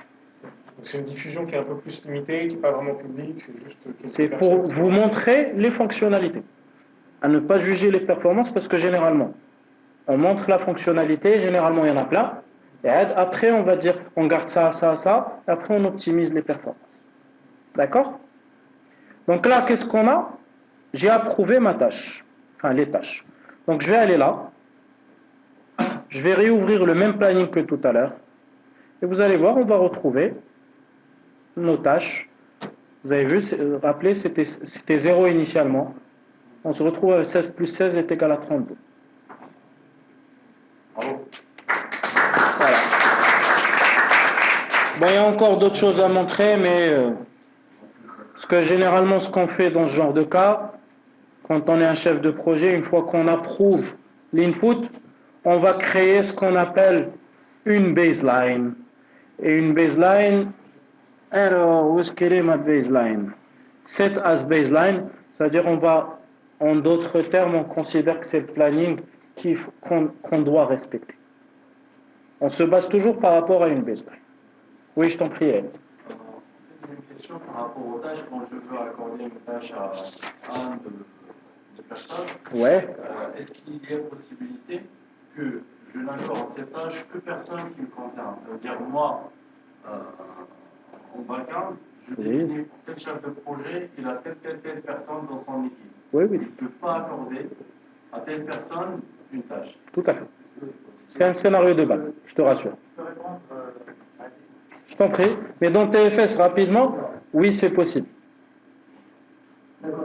Donc c'est une diffusion qui est un peu plus limitée, qui n'est pas vraiment publique, c'est juste... C'est pour vous montrer les fonctionnalités. À ne pas juger les performances, parce que généralement, on montre la fonctionnalité, généralement il y en a plein, et après on va dire, on garde ça, ça, ça, et après on optimise les performances. D'accord? Donc là, qu'est-ce qu'on a? J'ai approuvé ma tâche. Enfin, les tâches. Donc je vais aller là, je vais réouvrir le même planning que tout à l'heure, et vous allez voir, on va retrouver nos tâches. Vous avez vu, rappelez, c'était 0 initialement. On se retrouve avec 16 plus 16 est égal à 32. Bravo. Voilà. Bon, il y a encore d'autres choses à montrer, mais parce que généralement, ce qu'on fait dans ce genre de cas, quand on est un chef de projet, une fois qu'on approuve l'input, on va créer ce qu'on appelle une baseline. Et une baseline, alors, où est-ce qu'elle est ma baseline? Set as baseline, c'est-à-dire on va, en d'autres termes, on considère que c'est le planning qu'on doit respecter. On se base toujours par rapport à une baseline. Oui, je t'en prie, elle. J'ai une question par rapport aux tâches. Quand je veux accorder une tâche à un de personnes, Ouais. Est-ce qu'il y a possibilité que je n'accorde cette tâche que personne qui me concerne? Ça veut dire moi, en background, je définis pour tel chef de projet, il a telle personne dans son équipe. Oui, oui. Il ne peut pas accorder à telle personne une tâche. Tout à fait. C'est un scénario de base, je te rassure. Je t'en prie. Mais dans TFS, rapidement, oui, c'est possible.